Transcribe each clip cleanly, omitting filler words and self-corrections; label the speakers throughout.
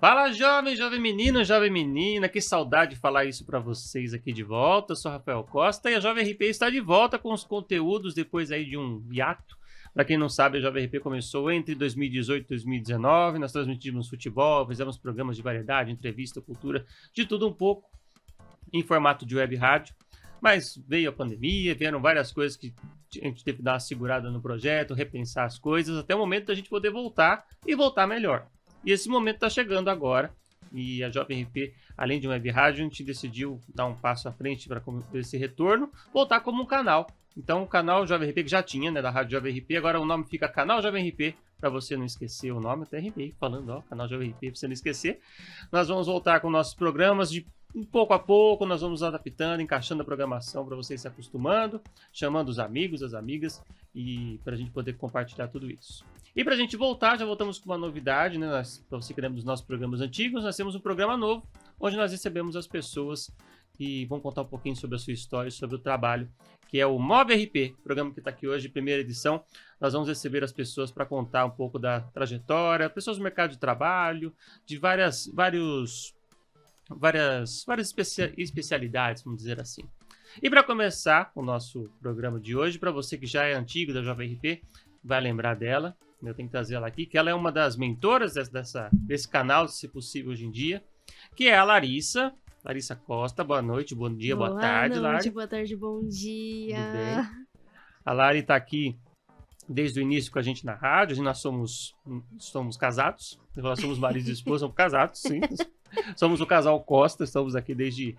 Speaker 1: Fala, jovem, jovem menino, jovem menina, que saudade de falar isso pra vocês aqui de volta. Eu sou Rafael Costa e a Jovem RP está de volta com os conteúdos depois aí de um hiato. Pra quem não sabe, a Jovem RP começou entre 2018 e 2019, nós transmitimos futebol, fizemos programas de variedade, entrevista, cultura, de tudo um pouco, em formato de web rádio. Mas veio a pandemia, vieram várias coisas que a gente teve que dar uma segurada no projeto, repensar as coisas, até o momento da gente poder voltar e voltar melhor. E esse momento está chegando agora, e a Jovem RP, além de um web rádio, a gente decidiu dar um passo à frente para esse retorno, voltar como um canal. Então o canal Jovem RP, que já tinha, né, da Rádio Jovem RP, agora o nome fica Canal Jovem RP, para você não esquecer o nome, até RP falando, ó, Canal Jovem RP, para você não esquecer. Nós vamos voltar com nossos programas de pouco a pouco, nós vamos adaptando, encaixando a programação para vocês se acostumando, chamando os amigos, as amigas, e para a gente poder compartilhar tudo isso. E para a gente voltar, já voltamos com uma novidade, né? Para você que lembra dos nossos programas antigos, nós temos um programa novo, onde nós recebemos as pessoas que vão contar um pouquinho sobre a sua história e sobre o trabalho, que é o Mob RP, programa que está aqui hoje, primeira edição. Nós vamos receber as pessoas para contar um pouco da trajetória, pessoas do mercado de trabalho, de várias especialidades, vamos dizer assim. E para começar o nosso programa de hoje, para você que já é antigo da Jovem RP, vai lembrar dela, eu tenho que trazer ela aqui, que ela é uma das mentoras desse canal, se possível hoje em dia, que é a Larissa Costa. Boa noite, bom dia, boa tarde, Lari.
Speaker 2: Boa tarde, bom dia.
Speaker 1: Tudo bem? A Lari está aqui desde o início com a gente na rádio, nós somos casados, nós somos marido e esposa, somos casados, sim. Somos o casal Costa, estamos aqui desde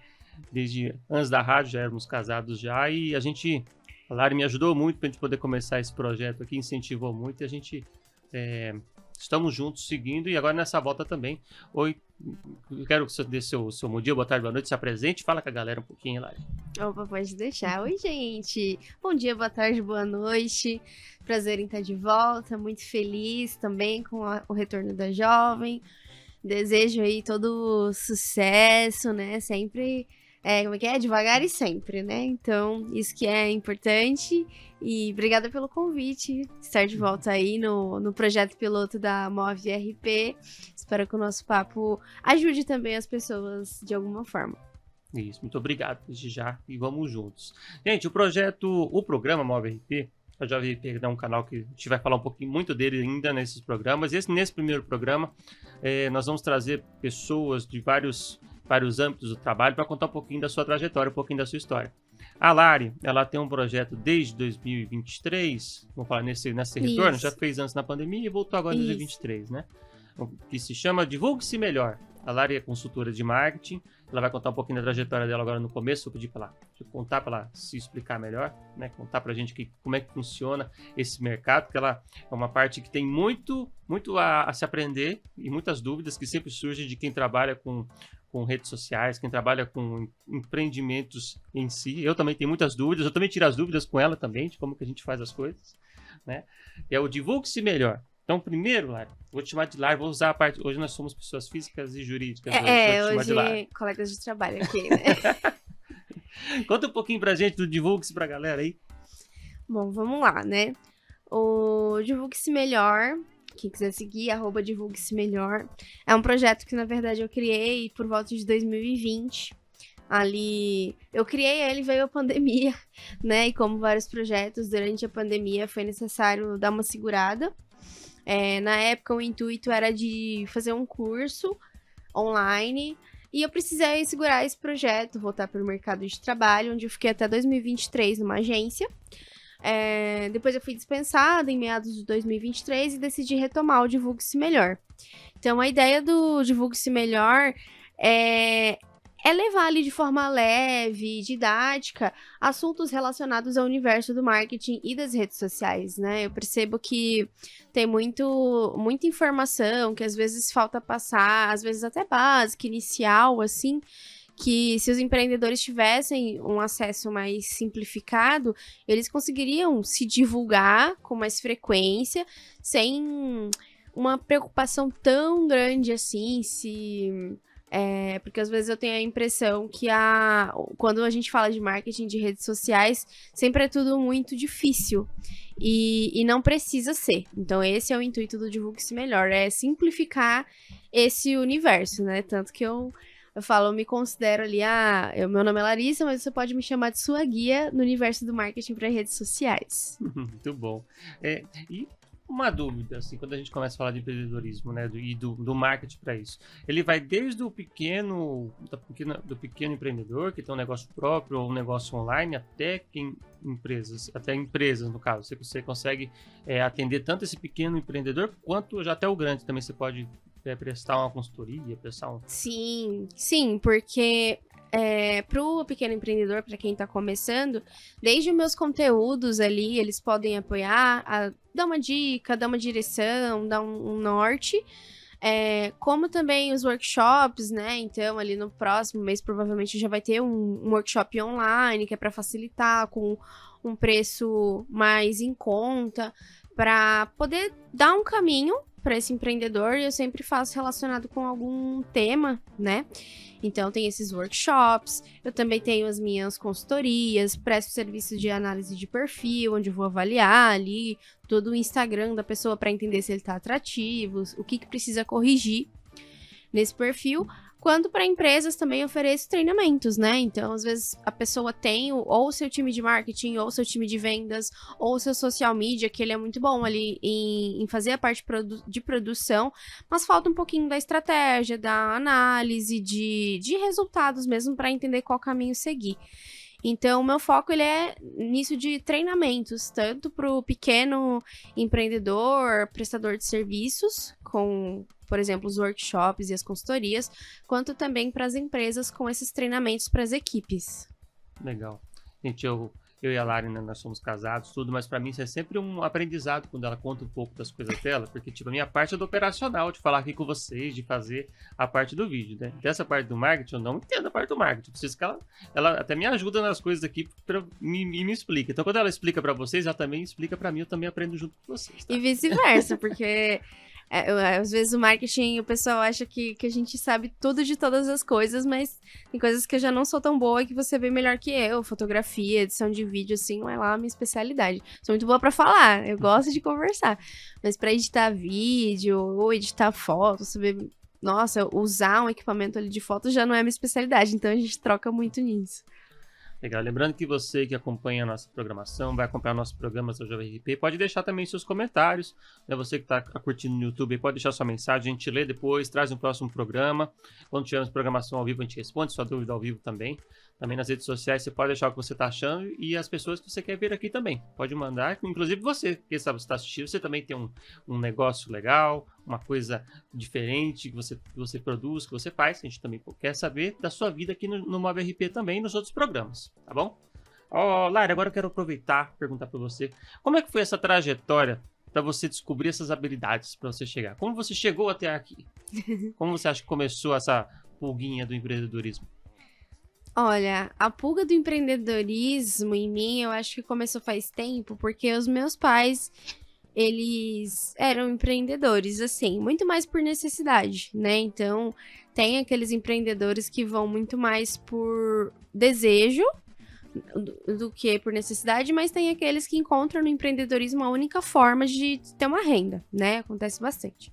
Speaker 1: antes da rádio, já éramos casados já, e a Lari me ajudou muito para a gente poder começar esse projeto aqui, incentivou muito, e a gente estamos juntos seguindo, e agora nessa volta também. Oi, eu quero que você dê seu bom dia, boa tarde, boa noite, se apresente, fala com a galera um pouquinho, Lari.
Speaker 2: Opa, pode deixar. Oi, gente. Bom dia, boa tarde, boa noite. Prazer em estar de volta, muito feliz também com o retorno da Jovem. Desejo aí todo sucesso, né? Sempre, como é que é? Devagar e sempre, né? Então, isso que é importante. E obrigada pelo convite, estar de volta aí no projeto piloto da Mov RP. Espero que o nosso papo ajude também as pessoas de alguma forma.
Speaker 1: Isso, muito obrigado desde já e vamos juntos. Gente, o programa Mov RP, a Jovem RP é um canal que a gente vai falar um pouquinho muito dele ainda nesses programas. Nesse primeiro programa, nós vamos trazer pessoas de vários âmbitos do trabalho para contar um pouquinho da sua trajetória, um pouquinho da sua história. A Lari, ela tem um projeto desde 2023, vamos falar nesse retorno, já fez antes na pandemia e voltou agora em 2023, né? Que se chama Divulgue-se Melhor. A Lari é consultora de marketing, ela vai contar um pouquinho da trajetória dela agora no começo, eu pedi para ela contar, para ela se explicar melhor, né? Contar para a gente como é que funciona esse mercado, porque ela é uma parte que tem muito a se aprender e muitas dúvidas que sempre surgem de quem trabalha com redes sociais, quem trabalha com empreendimentos em si. Eu também tenho muitas dúvidas, eu também tiro as dúvidas com ela também, de como que a gente faz as coisas, né? É o Divulgue-se Melhor. Então, primeiro, Lari, vou te chamar de Lari, vou usar a parte... Hoje nós somos pessoas físicas e jurídicas.
Speaker 2: Hoje colegas de trabalho aqui, né?
Speaker 1: Conta um pouquinho pra gente do Divulgue-se pra galera aí.
Speaker 2: Bom, vamos lá, né? O Divulgue-se Melhor, quem quiser seguir, @Divulgue-se Melhor, é um projeto que, na verdade, eu criei por volta de 2020. Ali, eu criei ele, veio a pandemia, né? E como vários projetos, durante a pandemia foi necessário dar uma segurada. Na época, o intuito era de fazer um curso online e eu precisei segurar esse projeto, voltar para o mercado de trabalho, onde eu fiquei até 2023 numa agência. Depois eu fui dispensada em meados de 2023 e decidi retomar o Divulgue-se Melhor. Então, a ideia do Divulgue-se Melhor é levar ali de forma leve, didática, assuntos relacionados ao universo do marketing e das redes sociais, né? Eu percebo que tem muita informação que às vezes falta passar, às vezes até básica, inicial, assim, que se os empreendedores tivessem um acesso mais simplificado, eles conseguiriam se divulgar com mais frequência, sem uma preocupação tão grande assim, se Porque às vezes eu tenho a impressão que quando a gente fala de marketing de redes sociais, sempre é tudo muito difícil. E não precisa ser. Então, esse é o intuito do Divulgue-se Melhor, é simplificar esse universo, né? Tanto que eu falo, eu me considero ali, meu nome é Larissa, mas você pode me chamar de sua guia no universo do marketing para redes sociais.
Speaker 1: Muito bom. E uma dúvida, assim, quando a gente começa a falar de empreendedorismo, né, do marketing para isso, ele vai desde o do pequeno empreendedor que tem um negócio próprio ou um negócio online até empresas no caso. Você consegue atender tanto esse pequeno empreendedor quanto já até o grande também. Você pode prestar uma consultoria, prestar um...
Speaker 2: Sim, porque pro pequeno empreendedor, para quem tá começando, desde os meus conteúdos ali, eles podem apoiar, dar uma dica, dar uma direção, dar um norte, como também os workshops, né? Então, ali no próximo mês, provavelmente já vai ter um workshop online, que é para facilitar, com um preço mais em conta, para poder dar um caminho para esse empreendedor, e eu sempre faço relacionado com algum tema, né? Então, tem esses workshops, eu também tenho as minhas consultorias, presto serviço de análise de perfil, onde eu vou avaliar ali todo o Instagram da pessoa para entender se ele tá atrativo, o que precisa corrigir nesse perfil. Quanto para empresas, também ofereço treinamentos, né? Então, às vezes, a pessoa tem ou o seu time de marketing, ou o seu time de vendas, ou o seu social media, que ele é muito bom ali em fazer a parte de produção, mas falta um pouquinho da estratégia, da análise, de resultados mesmo, para entender qual caminho seguir. Então, o meu foco ele é nisso de treinamentos, tanto para o pequeno empreendedor, prestador de serviços, com, por exemplo, os workshops e as consultorias, quanto também para as empresas com esses treinamentos para as equipes.
Speaker 1: Legal. Gente, eu e a Lari, né, nós somos casados, tudo, mas pra mim isso é sempre um aprendizado quando ela conta um pouco das coisas dela, porque, tipo, a minha parte é do operacional, de falar aqui com vocês, de fazer a parte do vídeo, né? Dessa parte do marketing, eu não entendo a parte do marketing. Preciso que ela até me ajuda nas coisas aqui me explica. Então, quando ela explica pra vocês, ela também explica pra mim, eu também aprendo junto com vocês. Tá?
Speaker 2: E vice-versa, porque... às vezes o marketing, o pessoal acha que a gente sabe tudo de todas as coisas, mas tem coisas que eu já não sou tão boa e que você vê melhor que eu. Fotografia, edição de vídeo, assim, não é lá a minha especialidade. Sou muito boa pra falar, eu gosto de conversar. Mas pra editar vídeo ou editar foto, saber... Nossa, usar um equipamento ali de foto já não é a minha especialidade, então a gente troca muito nisso.
Speaker 1: Legal. Lembrando que você que acompanha a nossa programação, vai acompanhar nossos programas da Jovem RP, pode deixar também seus comentários, né? Você que está curtindo no YouTube, pode deixar sua mensagem, a gente lê depois, traz um próximo programa. Quando tivermos programação ao vivo, a gente responde sua dúvida ao vivo também. Também nas redes sociais, você pode deixar o que você está achando e as pessoas que você quer ver aqui também. Pode mandar, inclusive você, que sabe, você está assistindo, você também tem um negócio legal, uma coisa diferente que você produz, que você faz, que a gente também quer saber da sua vida aqui no Mob RP também e nos outros programas, tá bom? Lara, agora eu quero aproveitar e perguntar para você, como é que foi essa trajetória para você descobrir essas habilidades, para você chegar? Como você chegou até aqui? Como você acha que começou essa pulguinha do empreendedorismo?
Speaker 2: Olha, a pulga do empreendedorismo em mim, eu acho que começou faz tempo, porque os meus pais, eles eram empreendedores, assim, muito mais por necessidade, né? Então, tem aqueles empreendedores que vão muito mais por desejo do que por necessidade, mas tem aqueles que encontram no empreendedorismo a única forma de ter uma renda, né? Acontece bastante.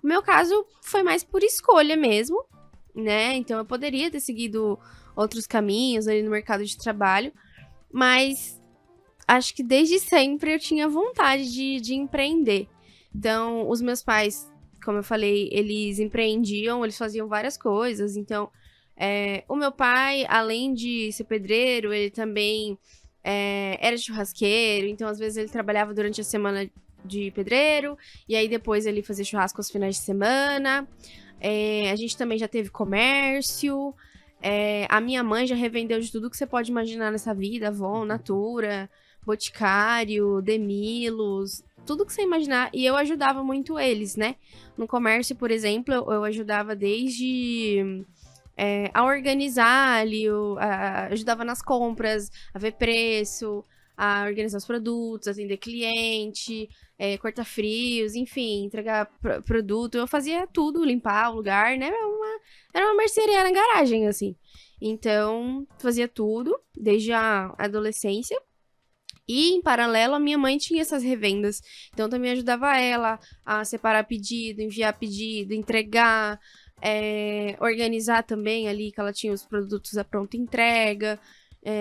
Speaker 2: O meu caso foi mais por escolha mesmo, né? Então, eu poderia ter seguido outros caminhos ali no mercado de trabalho, mas acho que desde sempre eu tinha vontade de empreender. Então, os meus pais, como eu falei, eles empreendiam, eles faziam várias coisas. Então, o meu pai, além de ser pedreiro, ele também era churrasqueiro. Então, às vezes, ele trabalhava durante a semana de pedreiro, e aí depois ele fazia churrasco aos finais de semana. A gente também já teve comércio. A minha mãe já revendeu de tudo que você pode imaginar nessa vida, Avon, Natura, Boticário, Demilos, tudo que você imaginar, e eu ajudava muito eles, né? No comércio, por exemplo, eu ajudava desde a organizar ali, ajudava nas compras, a ver preço, a organizar os produtos, atender cliente, cortar frios, enfim, entregar produto. Eu fazia tudo, limpar o lugar, né? Era uma mercearia na garagem, assim. Então, fazia tudo, desde a adolescência. E, em paralelo, a minha mãe tinha essas revendas. Então, também ajudava ela a separar pedido, enviar pedido, entregar, organizar também ali, que ela tinha os produtos à pronta entrega.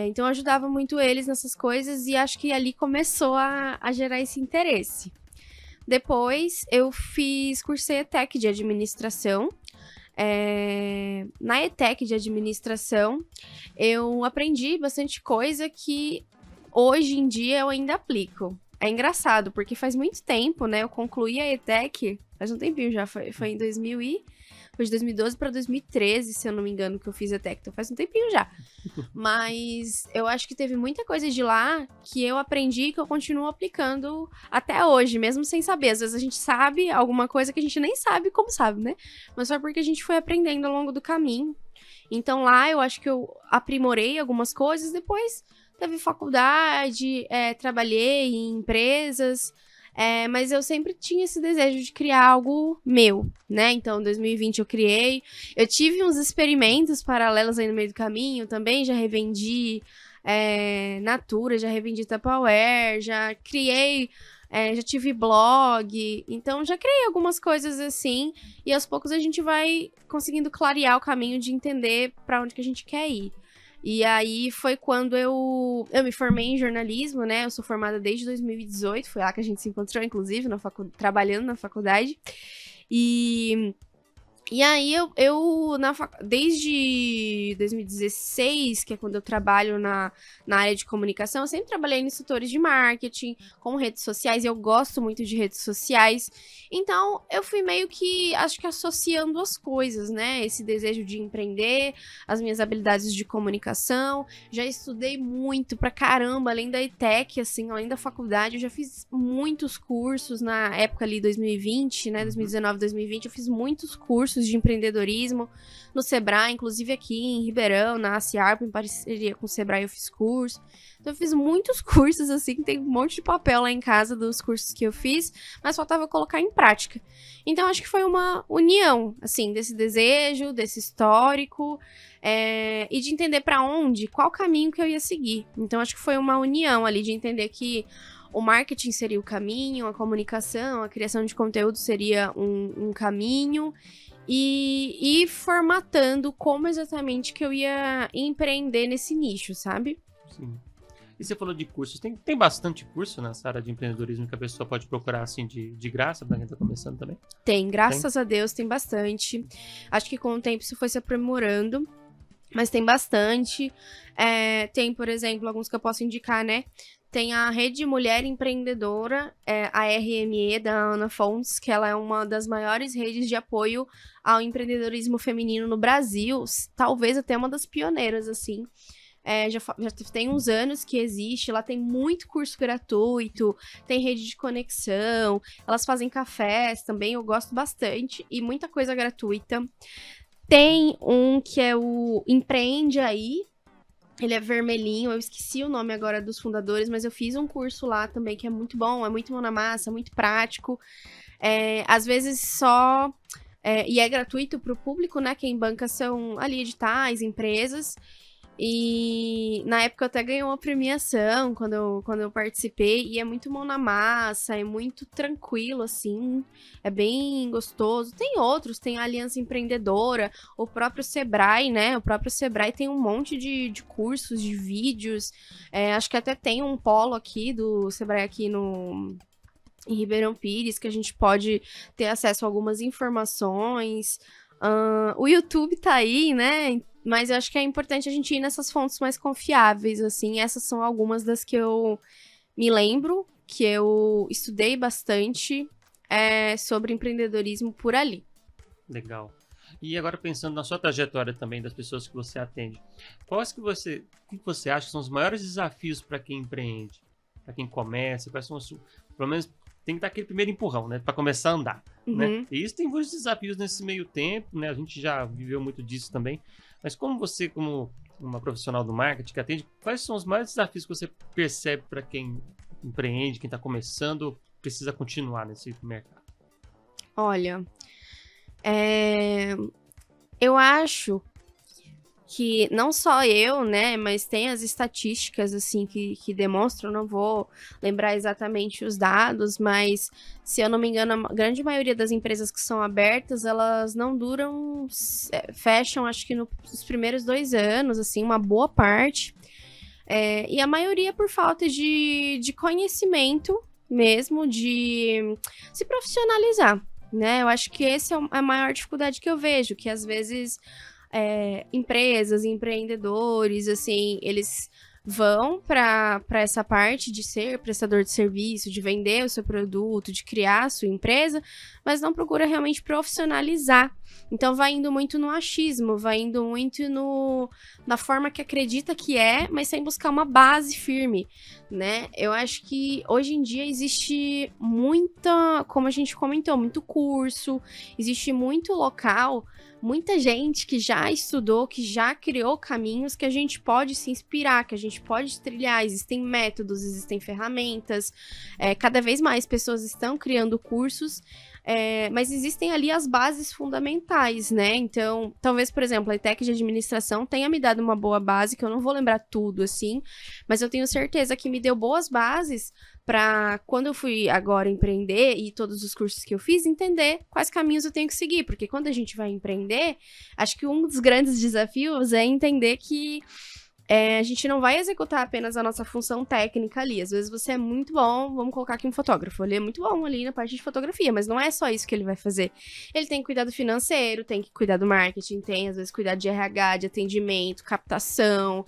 Speaker 2: Então, eu ajudava muito eles nessas coisas e acho que ali começou a gerar esse interesse. Depois, eu cursei ETEC de administração. Na ETEC de administração, eu aprendi bastante coisa que hoje em dia eu ainda aplico. É engraçado, porque faz muito tempo, né? Eu concluí a ETEC, faz um tempinho já, foi em 2012 para 2013, se eu não me engano, que eu fiz ETEC, então faz um tempinho já. Mas eu acho que teve muita coisa de lá que eu aprendi e que eu continuo aplicando até hoje, mesmo sem saber. Às vezes a gente sabe alguma coisa que a gente nem sabe como sabe, né? Mas só porque a gente foi aprendendo ao longo do caminho. Então lá eu acho que eu aprimorei algumas coisas, depois teve faculdade, trabalhei em empresas, mas eu sempre tinha esse desejo de criar algo meu, né? Então, em 2020 eu criei. Eu tive uns experimentos paralelos aí no meio do caminho também, já revendi Natura, já revendi Tupperware, já criei, já tive blog. Então, já criei algumas coisas assim, e aos poucos a gente vai conseguindo clarear o caminho de entender para onde que a gente quer ir. E aí foi quando eu me formei em jornalismo, né? Eu sou formada desde 2018, foi lá que a gente se encontrou, inclusive, trabalhando na faculdade. E aí, desde 2016, que é quando eu trabalho na área de comunicação, eu sempre trabalhei em setores de marketing, com redes sociais, e eu gosto muito de redes sociais. Então, eu fui meio que, acho que associando as coisas, né? Esse desejo de empreender, as minhas habilidades de comunicação. Já estudei muito pra caramba, além da ETEC, assim, além da faculdade, eu já fiz muitos cursos na época ali, 2020, né? 2019, 2020, eu fiz muitos cursos de empreendedorismo no Sebrae, inclusive aqui em Ribeirão, na Ciarp, em parceria com o Sebrae, eu fiz curso. Então eu fiz muitos cursos, assim, tem um monte de papel lá em casa dos cursos que eu fiz, mas faltava colocar em prática. Então acho que foi uma união, assim, desse desejo, desse histórico, e de entender pra onde, qual caminho que eu ia seguir. Então acho que foi uma união ali de entender que o marketing seria o caminho, a comunicação, a criação de conteúdo seria um caminho, e formatando como exatamente que eu ia empreender nesse nicho, sabe?
Speaker 1: Sim. E você falou de cursos, tem bastante curso nessa área de empreendedorismo que a pessoa pode procurar assim de graça pra quem tá começando também?
Speaker 2: Tem, graças a Deus, tem bastante. Acho que com o tempo isso foi se aprimorando, mas tem bastante. Tem, por exemplo, alguns que eu posso indicar, né? Tem a Rede Mulher Empreendedora, a RME, da Ana Fontes, que ela é uma das maiores redes de apoio ao empreendedorismo feminino no Brasil, talvez até uma das pioneiras, assim. Já tem uns anos que existe, lá tem muito curso gratuito, tem rede de conexão, elas fazem cafés também, eu gosto bastante, e muita coisa gratuita. Tem um que é o Empreende Aí, ele é vermelhinho, eu esqueci o nome agora dos fundadores, mas eu fiz um curso lá também que é muito bom, é muito mão na massa, muito prático. Às vezes só... e é gratuito para o público, né? Quem banca são ali editais, empresas. E na época eu até ganhei uma premiação quando eu participei, e é muito mão na massa, é muito tranquilo, assim, é bem gostoso. Tem outros, tem a Aliança Empreendedora, o próprio Sebrae, né? O próprio Sebrae tem um monte de cursos, de vídeos. Acho que até tem um polo aqui do Sebrae aqui em Ribeirão Pires, que a gente pode ter acesso a algumas informações. O YouTube tá aí, né? Mas eu acho que é importante a gente ir nessas fontes mais confiáveis, assim. Essas são algumas das que eu me lembro, que eu estudei bastante sobre empreendedorismo por ali.
Speaker 1: Legal. E agora pensando na sua trajetória também, das pessoas que você atende, o que você acha que são os maiores desafios para quem empreende? Para quem começa? Quais são pelo menos tem que dar aquele primeiro empurrão, né? Para começar a andar, né? E isso tem muitos desafios nesse meio tempo, né? A gente já viveu muito disso também. Mas como você, como uma profissional do marketing que atende, quais são os maiores desafios que você percebe para quem empreende, quem está começando, precisa continuar nesse mercado?
Speaker 2: Olha, Eu acho que não só eu, né, mas tem as estatísticas, assim, que demonstram, não vou lembrar exatamente os dados, mas, se eu não me engano, a grande maioria das empresas que são abertas, elas não duram, fecham, acho que nos primeiros 2 anos, assim, uma boa parte, e a maioria por falta de conhecimento mesmo, de se profissionalizar, né, eu acho que essa é a maior dificuldade que eu vejo, que às vezes empresas, empreendedores, assim, eles vão para essa parte de ser prestador de serviço, de vender o seu produto, de criar a sua empresa, mas não procura realmente profissionalizar. Então vai indo muito no achismo, vai indo muito na forma que acredita que mas sem buscar uma base firme, né? Eu acho que hoje em dia existe muita, como a gente comentou, muito curso, existe muito local, muita gente que já estudou, que já criou caminhos que a gente pode se inspirar, que a gente pode trilhar. Existem métodos, existem ferramentas, cada vez mais pessoas estão criando cursos, mas existem ali as bases fundamentais, né? Então, talvez, por exemplo, a ETEC de administração tenha me dado uma boa base, que eu não vou lembrar tudo, assim, mas eu tenho certeza que me deu boas bases para, quando eu fui agora empreender e todos os cursos que eu fiz, entender quais caminhos eu tenho que seguir, porque quando a gente vai empreender, acho que um dos grandes desafios é entender que a gente não vai executar apenas a nossa função técnica ali. Às vezes você é muito bom, vamos colocar aqui um fotógrafo, ele é muito bom ali na parte de fotografia, mas não é só isso que ele vai fazer. Ele tem que cuidar do financeiro, tem que cuidar do marketing, tem às vezes cuidar de RH, de atendimento, captação,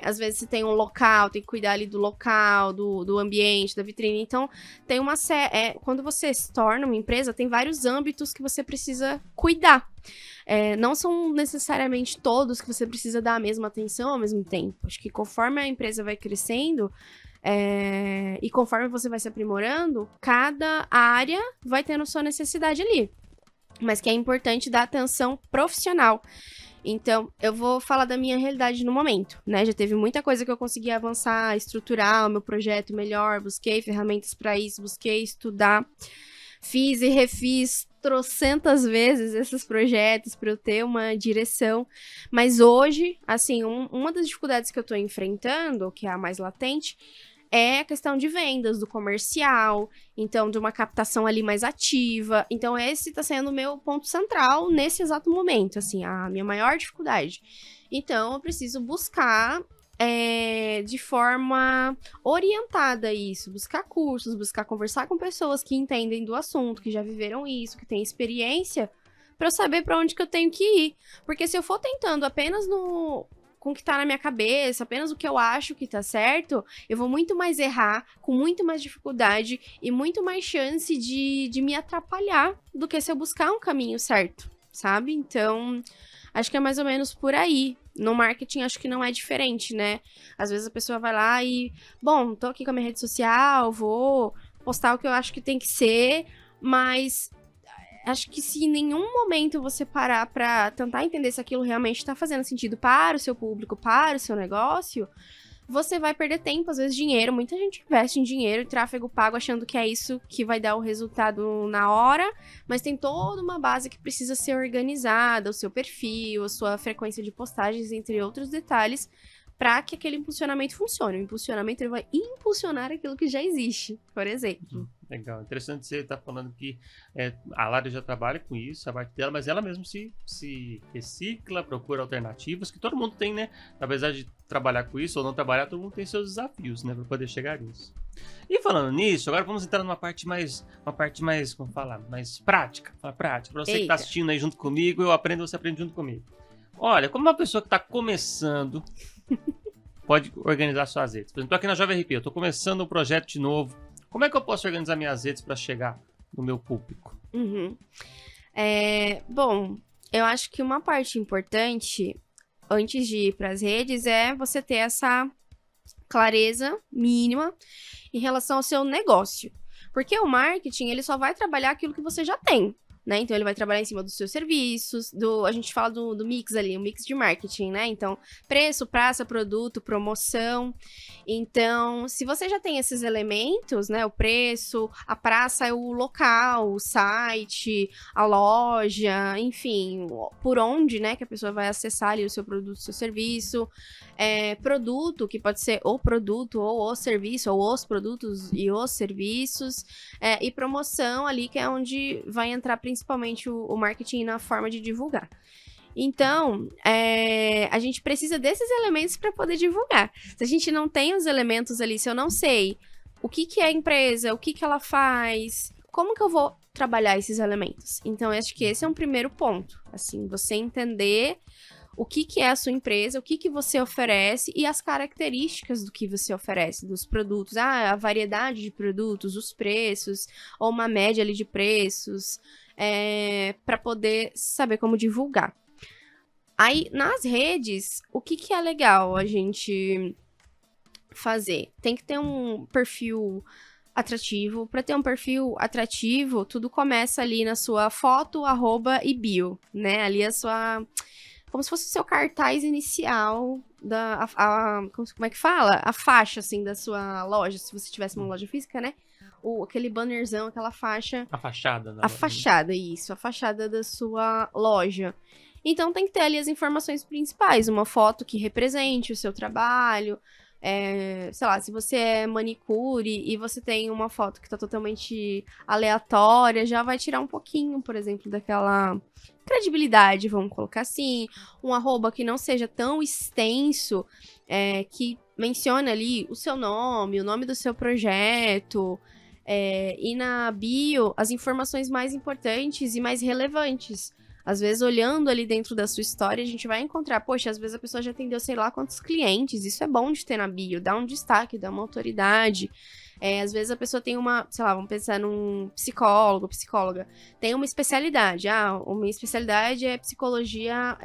Speaker 2: às vezes você tem um local, tem que cuidar ali do local, do ambiente, da vitrine. Então, tem quando você se torna uma empresa, tem vários âmbitos que você precisa cuidar. Não são necessariamente todos que você precisa dar a mesma atenção ao mesmo tempo. Acho que conforme a empresa vai crescendo e conforme você vai se aprimorando, cada área vai tendo sua necessidade ali. Mas que é importante dar atenção profissional. Então, eu vou falar da minha realidade no momento, né? Já teve muita coisa que eu consegui avançar, estruturar o meu projeto melhor, busquei ferramentas para isso, busquei estudar, fiz e refiz trocentas vezes esses projetos para eu ter uma direção, mas hoje, assim, uma das dificuldades que eu tô enfrentando, que é a mais latente, é a questão de vendas, do comercial, então de uma captação ali mais ativa. Então esse tá sendo o meu ponto central nesse exato momento, assim, a minha maior dificuldade. Então eu preciso buscar de forma orientada isso, buscar cursos, buscar conversar com pessoas que entendem do assunto, que já viveram isso, que têm experiência, para eu saber para onde que eu tenho que ir. Porque se eu for tentando apenas com o que tá na minha cabeça, apenas o que eu acho que tá certo, eu vou muito mais errar, com muito mais dificuldade e muito mais chance de me atrapalhar do que se eu buscar um caminho certo, sabe? Então, acho que é mais ou menos por aí. No marketing, acho que não é diferente, né? Às vezes a pessoa vai lá e, bom, tô aqui com a minha rede social, vou postar o que eu acho que tem que ser, mas acho que se em nenhum momento você parar pra tentar entender se aquilo realmente tá fazendo sentido para o seu público, para o seu negócio, você vai perder tempo, às vezes dinheiro. Muita gente investe em dinheiro e tráfego pago achando que é isso que vai dar o resultado na hora, mas tem toda uma base que precisa ser organizada, o seu perfil, a sua frequência de postagens, entre outros detalhes, para que aquele impulsionamento funcione. O impulsionamento ele vai impulsionar aquilo que já existe, por exemplo.
Speaker 1: Legal, interessante você estar falando que a Lara já trabalha com isso, a parte dela, mas ela mesmo se recicla, procura alternativas, que todo mundo tem, né? Apesar de trabalhar com isso ou não trabalhar, todo mundo tem seus desafios, né? Para poder chegar nisso. E falando nisso, agora vamos entrar numa parte mais, como falar, mais prática. Para você que está assistindo aí junto comigo, eu aprendo, você aprende junto comigo. Olha, como uma pessoa que está começando pode organizar suas redes. Por exemplo, tô aqui na Jovem RP, eu estou começando um projeto de novo. Como é que eu posso organizar minhas redes para chegar no meu público?
Speaker 2: Bom, eu acho que uma parte importante, antes de ir para as redes, é você ter essa clareza mínima em relação ao seu negócio. Porque o marketing, ele só vai trabalhar aquilo que você já tem. né? Então, ele vai trabalhar em cima dos seus serviços, a gente fala do mix ali, o mix de marketing, né? Então, preço, praça, produto, promoção. Então, se você já tem esses elementos, né? O preço, a praça é o local, o site, a loja, enfim, por onde, né? Que a pessoa vai acessar ali o seu produto, o seu serviço. Produto, que pode ser o produto, ou o serviço, ou os produtos e os serviços. E promoção ali, que é onde vai entrar principalmente o marketing na forma de divulgar. Então, a gente precisa desses elementos para poder divulgar. Se a gente não tem os elementos ali, se eu não sei o que é a empresa, o que ela faz, como que eu vou trabalhar esses elementos? Então, eu acho que esse é um primeiro ponto. Assim, você entender o que é a sua empresa, o que você oferece e as características do que você oferece, dos produtos. A variedade de produtos, os preços, ou uma média ali de preços, para poder saber como divulgar. Aí, nas redes, o que é legal a gente fazer? Tem que ter um perfil atrativo. Para ter um perfil atrativo, tudo começa ali na sua foto, arroba e bio, né? Ali a sua... Como se fosse o seu cartaz inicial como é que fala? A faixa, assim, da sua loja. Se você tivesse uma loja física, né? Aquele bannerzão, aquela faixa.
Speaker 1: A fachada, né?
Speaker 2: A fachada, isso. A fachada da sua loja. Então, tem que ter ali as informações principais. Uma foto que represente o seu trabalho. Sei lá, se você é manicure e você tem uma foto que tá totalmente aleatória, já vai tirar um pouquinho, por exemplo, daquela credibilidade, vamos colocar assim. Um arroba que não seja tão extenso, que mencione ali o seu nome, o nome do seu projeto, e na bio as informações mais importantes e mais relevantes. Às vezes, olhando ali dentro da sua história, a gente vai encontrar, poxa, às vezes a pessoa já atendeu sei lá quantos clientes, isso é bom de ter na bio, dá um destaque, dá uma autoridade. Às vezes a pessoa tem sei lá, vamos pensar num psicólogo, psicóloga, tem uma especialidade, uma especialidade é psicologia,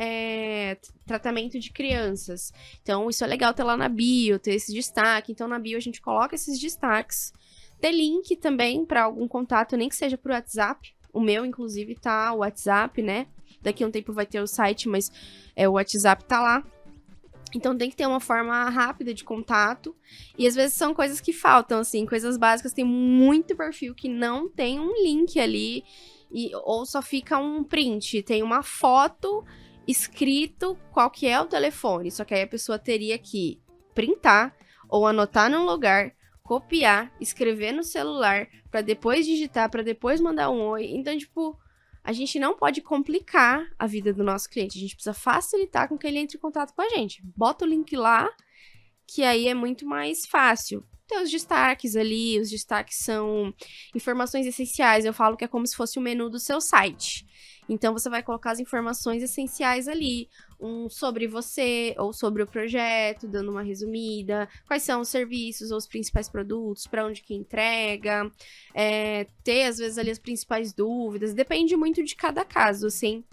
Speaker 2: tratamento de crianças. Então, isso é legal ter lá na bio, ter esse destaque. Então, na bio a gente coloca esses destaques. Ter link também para algum contato, nem que seja por WhatsApp. O meu, inclusive, tá o WhatsApp, né? Daqui a um tempo vai ter o site, mas o WhatsApp tá lá. Então, tem que ter uma forma rápida de contato. E, às vezes, são coisas que faltam, assim. Coisas básicas. Tem muito perfil que não tem um link ali. Ou só fica um print. Tem uma foto escrito qual que é o telefone. Só que aí a pessoa teria que printar ou anotar num lugar, copiar, escrever no celular, pra depois digitar, pra depois mandar um oi. Então, tipo, a gente não pode complicar a vida do nosso cliente. A gente precisa facilitar com que ele entre em contato com a gente. Bota o link lá, que aí é muito mais fácil. Tem os destaques ali, os destaques são informações essenciais. Eu falo que é como se fosse o menu do seu site. Então, você vai colocar as informações essenciais ali, sobre você ou sobre o projeto, dando uma resumida, quais são os serviços ou os principais produtos, para onde que entrega, ter, às vezes, ali as principais dúvidas, depende muito de cada caso, assim,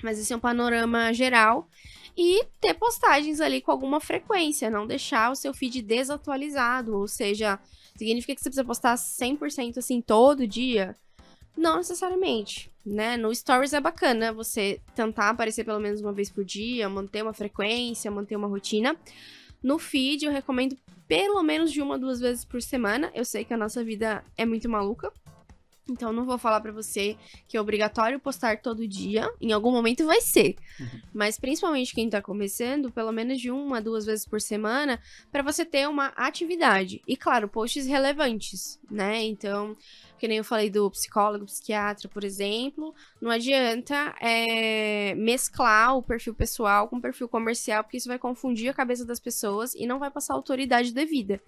Speaker 2: mas esse é um panorama geral. E ter postagens ali com alguma frequência, não deixar o seu feed desatualizado, ou seja, significa que você precisa postar 100% assim todo dia? Não necessariamente, né? No Stories é bacana você tentar aparecer pelo menos uma vez por dia, manter uma frequência, manter uma rotina. No feed eu recomendo pelo menos de 1 a 2 vezes por semana. Eu sei que a nossa vida é muito maluca, então não vou falar pra você que é obrigatório postar todo dia. Em algum momento vai ser. Mas principalmente quem tá começando, pelo menos de 1 a 2 vezes por semana, pra você ter uma atividade. E claro, posts relevantes, né? Então, que nem eu falei do psicólogo, psiquiatra, por exemplo, não adianta mesclar o perfil pessoal com o perfil comercial, porque isso vai confundir a cabeça das pessoas e não vai passar a autoridade devida.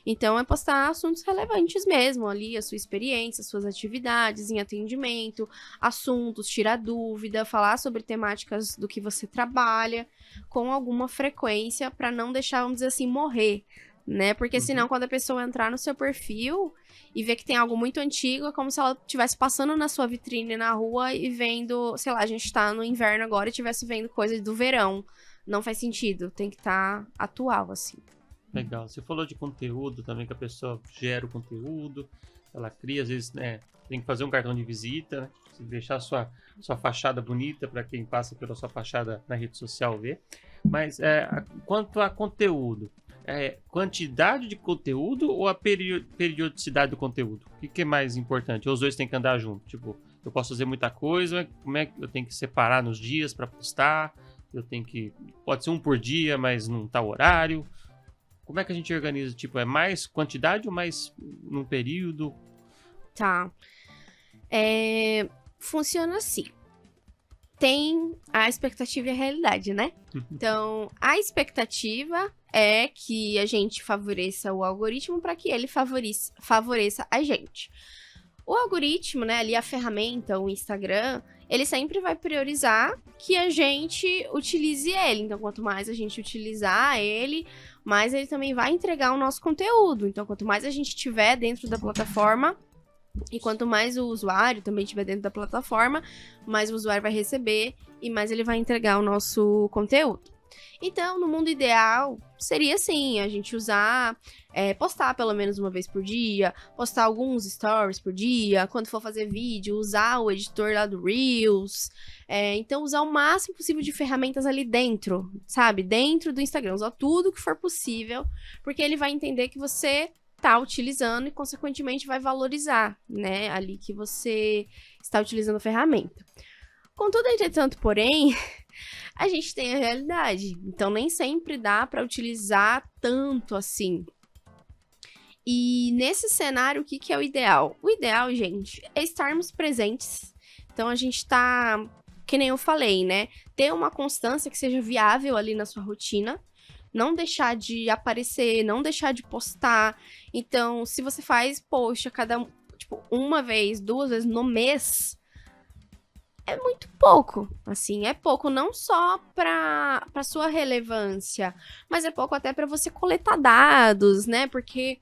Speaker 2: Então, é postar assuntos relevantes mesmo, ali, a sua experiência, as suas atividades em atendimento, assuntos, tirar dúvida, falar sobre temáticas do que você trabalha, com alguma frequência, para não deixar, vamos dizer assim, morrer, né? Porque senão, quando a pessoa entrar no seu perfil e ver que tem algo muito antigo, é como se ela estivesse passando na sua vitrine na rua e vendo, sei lá, a gente tá no inverno agora e estivesse vendo coisas do verão. Não faz sentido, tem que estar atual, assim.
Speaker 1: Legal. Você falou de conteúdo também, que a pessoa gera o conteúdo. ela cria, às vezes, né, tem que fazer um cartão de visita, né? Deixar a sua fachada bonita para quem passa pela sua fachada na rede social ver. Mas quanto a conteúdo, quantidade de conteúdo ou a periodicidade do conteúdo? O que é mais importante? Ou os dois têm que andar junto? Tipo, eu posso fazer muita coisa, como é que eu tenho que separar nos dias para postar? Pode ser um por dia, mas não tá horário. Como é que a gente organiza? Tipo, é mais quantidade ou mais num período?
Speaker 2: Tá. Funciona assim. Tem a expectativa e a realidade, né? Então, a expectativa é que a gente favoreça o algoritmo para que ele favoreça a gente. O algoritmo, né, ali a ferramenta, o Instagram, ele sempre vai priorizar que a gente utilize ele. Então, quanto mais a gente utilizar ele, mais ele também vai entregar o nosso conteúdo. Então, quanto mais a gente tiver dentro da plataforma, e quanto mais o usuário também estiver dentro da plataforma, mais o usuário vai receber e mais ele vai entregar o nosso conteúdo. Então, no mundo ideal, seria assim, a gente postar pelo menos uma vez por dia, postar alguns stories por dia, quando for fazer vídeo, usar o editor lá do Reels. Então, usar o máximo possível de ferramentas ali dentro, sabe? Dentro do Instagram, usar tudo que for possível, porque ele vai entender que você tá utilizando e, consequentemente, vai valorizar, né, ali que você está utilizando a ferramenta. Contudo, entretanto, porém, a gente tem a realidade. Então, nem sempre dá para utilizar tanto assim. E nesse cenário, o que é o ideal? O ideal, gente, é estarmos presentes. Então, a gente tá, que nem eu falei, né, ter uma constância que seja viável ali na sua rotina. Não deixar de aparecer, não deixar de postar. Então, se você faz post a cada, tipo, uma vez, 2 vezes no mês, é muito pouco. Assim, é pouco não só para sua relevância, mas é pouco até para você coletar dados, né? Porque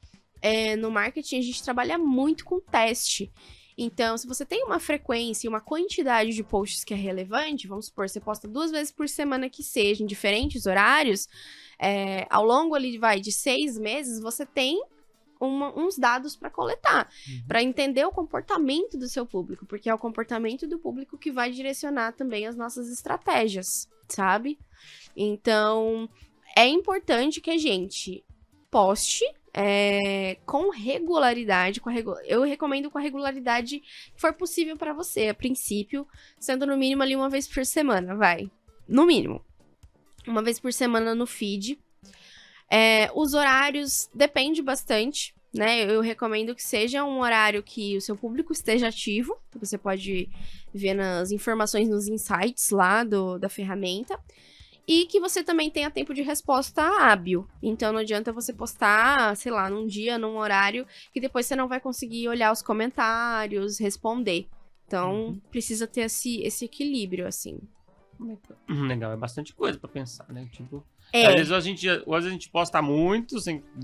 Speaker 2: no marketing a gente trabalha muito com teste. Então, se você tem uma frequência e uma quantidade de posts que é relevante, vamos supor, você posta 2 vezes por semana que seja, em diferentes horários, ao longo ali, de 6 meses, você tem uns dados para coletar, para entender o comportamento do seu público, porque é o comportamento do público que vai direcionar também as nossas estratégias, sabe? Então, é importante que a gente poste com regularidade, eu recomendo com a regularidade que for possível para você, a princípio, sendo no mínimo ali uma vez por semana, no mínimo. Uma vez por semana no feed. Os horários depende bastante, né? Eu recomendo que seja um horário que o seu público esteja ativo. Você pode ver nas informações, nos insights lá da ferramenta. E que você também tenha tempo de resposta hábil. Então, não adianta você postar, sei lá, num dia, num horário, que depois você não vai conseguir olhar os comentários, responder. Então, precisa ter esse equilíbrio, assim.
Speaker 1: Legal, é bastante coisa pra pensar, né? Tipo, às vezes a gente posta muito,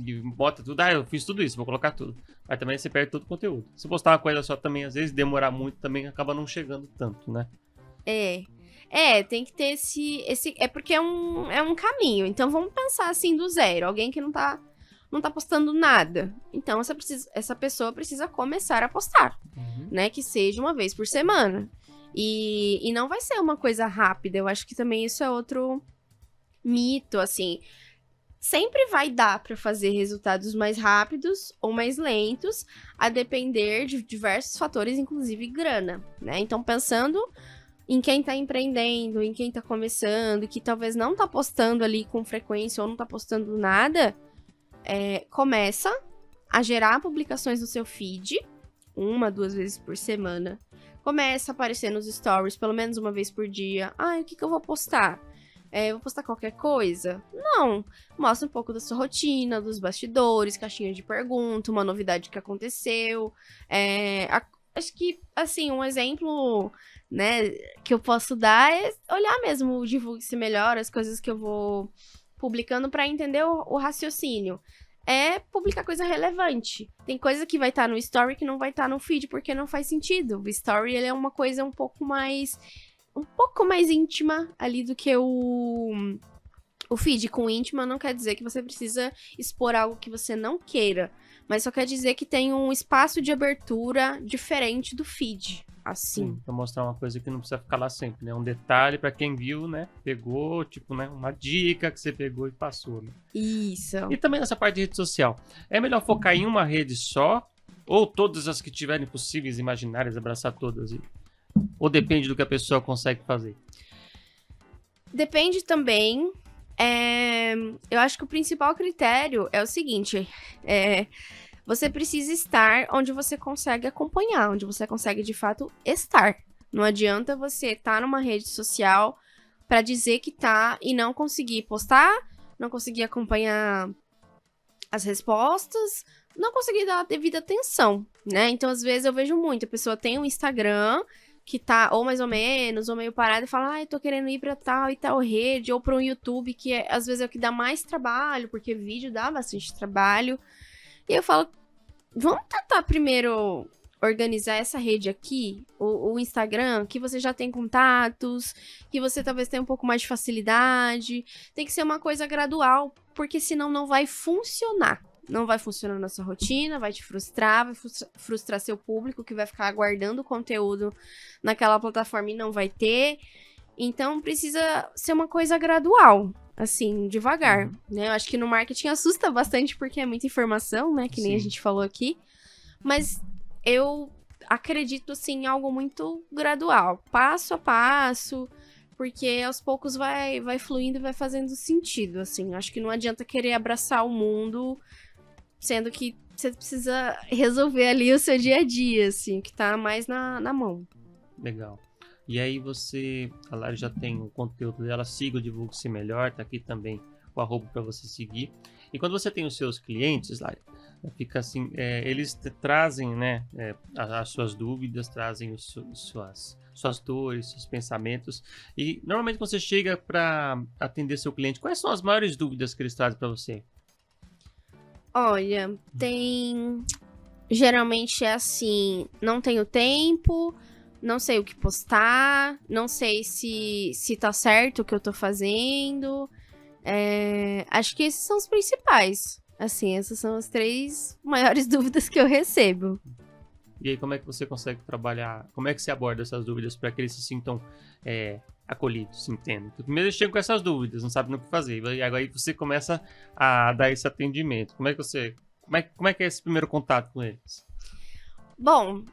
Speaker 1: e bota tudo, eu fiz tudo isso, vou colocar tudo. Aí também você perde todo o conteúdo. Se postar uma coisa só também, às vezes, demorar muito, também acaba não chegando tanto, né?
Speaker 2: Tem que ter é porque é um caminho. Então, vamos pensar assim do zero. Alguém que não tá postando nada. Então, essa pessoa precisa começar a postar, né? Que seja uma vez por semana. E não vai ser uma coisa rápida. Eu acho que também isso é outro mito, assim. Sempre vai dar para fazer resultados mais rápidos ou mais lentos, a depender de diversos fatores, inclusive grana, né? Então, pensando em quem tá empreendendo, em quem tá começando, que talvez não tá postando ali com frequência ou não tá postando nada, começa a gerar publicações no seu feed, 1, 2 vezes por semana. Começa a aparecer nos stories pelo menos uma vez por dia. O que eu vou postar? Eu vou postar qualquer coisa? Não. Mostra um pouco da sua rotina, dos bastidores, caixinha de pergunta, uma novidade que aconteceu. Acho que, assim, um exemplo, né, que eu posso dar é olhar mesmo o Divulgue-se Melhor, as coisas que eu vou publicando para entender o raciocínio. Publicar coisa relevante. Tem coisa que vai estar no story que não vai estar no feed, porque não faz sentido. O story, ele é uma coisa um pouco mais íntima ali do que o feed. Com íntima não quer dizer que você precisa expor algo que você não queira, mas só quer dizer que tem um espaço de abertura diferente do feed, assim.
Speaker 1: Sim, pra mostrar uma coisa que não precisa ficar lá sempre, né? Um detalhe pra quem viu, né? Pegou, tipo, né? Uma dica que você pegou e passou, né?
Speaker 2: Isso.
Speaker 1: E também nessa parte de rede social. É melhor focar em uma rede só ou todas as que tiverem possíveis, imaginárias, abraçar todas? Ou depende do que a pessoa consegue fazer?
Speaker 2: Depende também. Eu acho que o principal critério é o seguinte: você precisa estar onde você consegue acompanhar, onde você consegue de fato estar. Não adianta você estar numa rede social para dizer que tá e não conseguir postar, não conseguir acompanhar as respostas, não conseguir dar a devida atenção, né? Então, às vezes, eu vejo muito, a pessoa tem um Instagram que tá ou mais ou menos, ou meio parado, e fala, eu tô querendo ir pra tal e tal rede, ou pra um YouTube, que às vezes é o que dá mais trabalho, porque vídeo dá bastante trabalho. E eu falo, vamos tentar primeiro organizar essa rede aqui, o Instagram, que você já tem contatos, que você talvez tenha um pouco mais de facilidade. Tem que ser uma coisa gradual, porque senão não vai funcionar. Não vai funcionar na sua rotina, vai te frustrar, vai frustrar seu público, que vai ficar aguardando o conteúdo naquela plataforma e não vai ter. Então, precisa ser uma coisa gradual, assim, devagar, né? Eu acho que no marketing assusta bastante, porque é muita informação, né? Que nem a gente falou aqui. Mas eu acredito, assim, em algo muito gradual, passo a passo, porque aos poucos vai fluindo e vai fazendo sentido, assim. Acho que não adianta querer abraçar o mundo, sendo que você precisa resolver ali o seu dia a dia, assim, que tá mais na mão.
Speaker 1: Legal. E aí a Lari já tem o conteúdo dela, siga o Divulgue-se Melhor, tá aqui também o arroba para você seguir. E quando você tem os seus clientes, Lari, fica assim, eles trazem, né, as suas dúvidas, trazem suas dores, seus pensamentos. E normalmente quando você chega para atender seu cliente, quais são as maiores dúvidas que eles trazem para você?
Speaker 2: Olha, geralmente é assim, não tenho tempo, não sei o que postar, não sei se tá certo o que eu tô fazendo. Acho que esses são os principais. Assim, essas são as 3 maiores dúvidas que eu recebo.
Speaker 1: E aí, como é que você consegue trabalhar? Como é que você aborda essas dúvidas para que eles se sintam acolhidos, se entendam? Primeiro eles chegam com essas dúvidas, não sabem o que fazer. E aí você começa a dar esse atendimento. Como é que é esse primeiro contato com eles?
Speaker 2: Bom,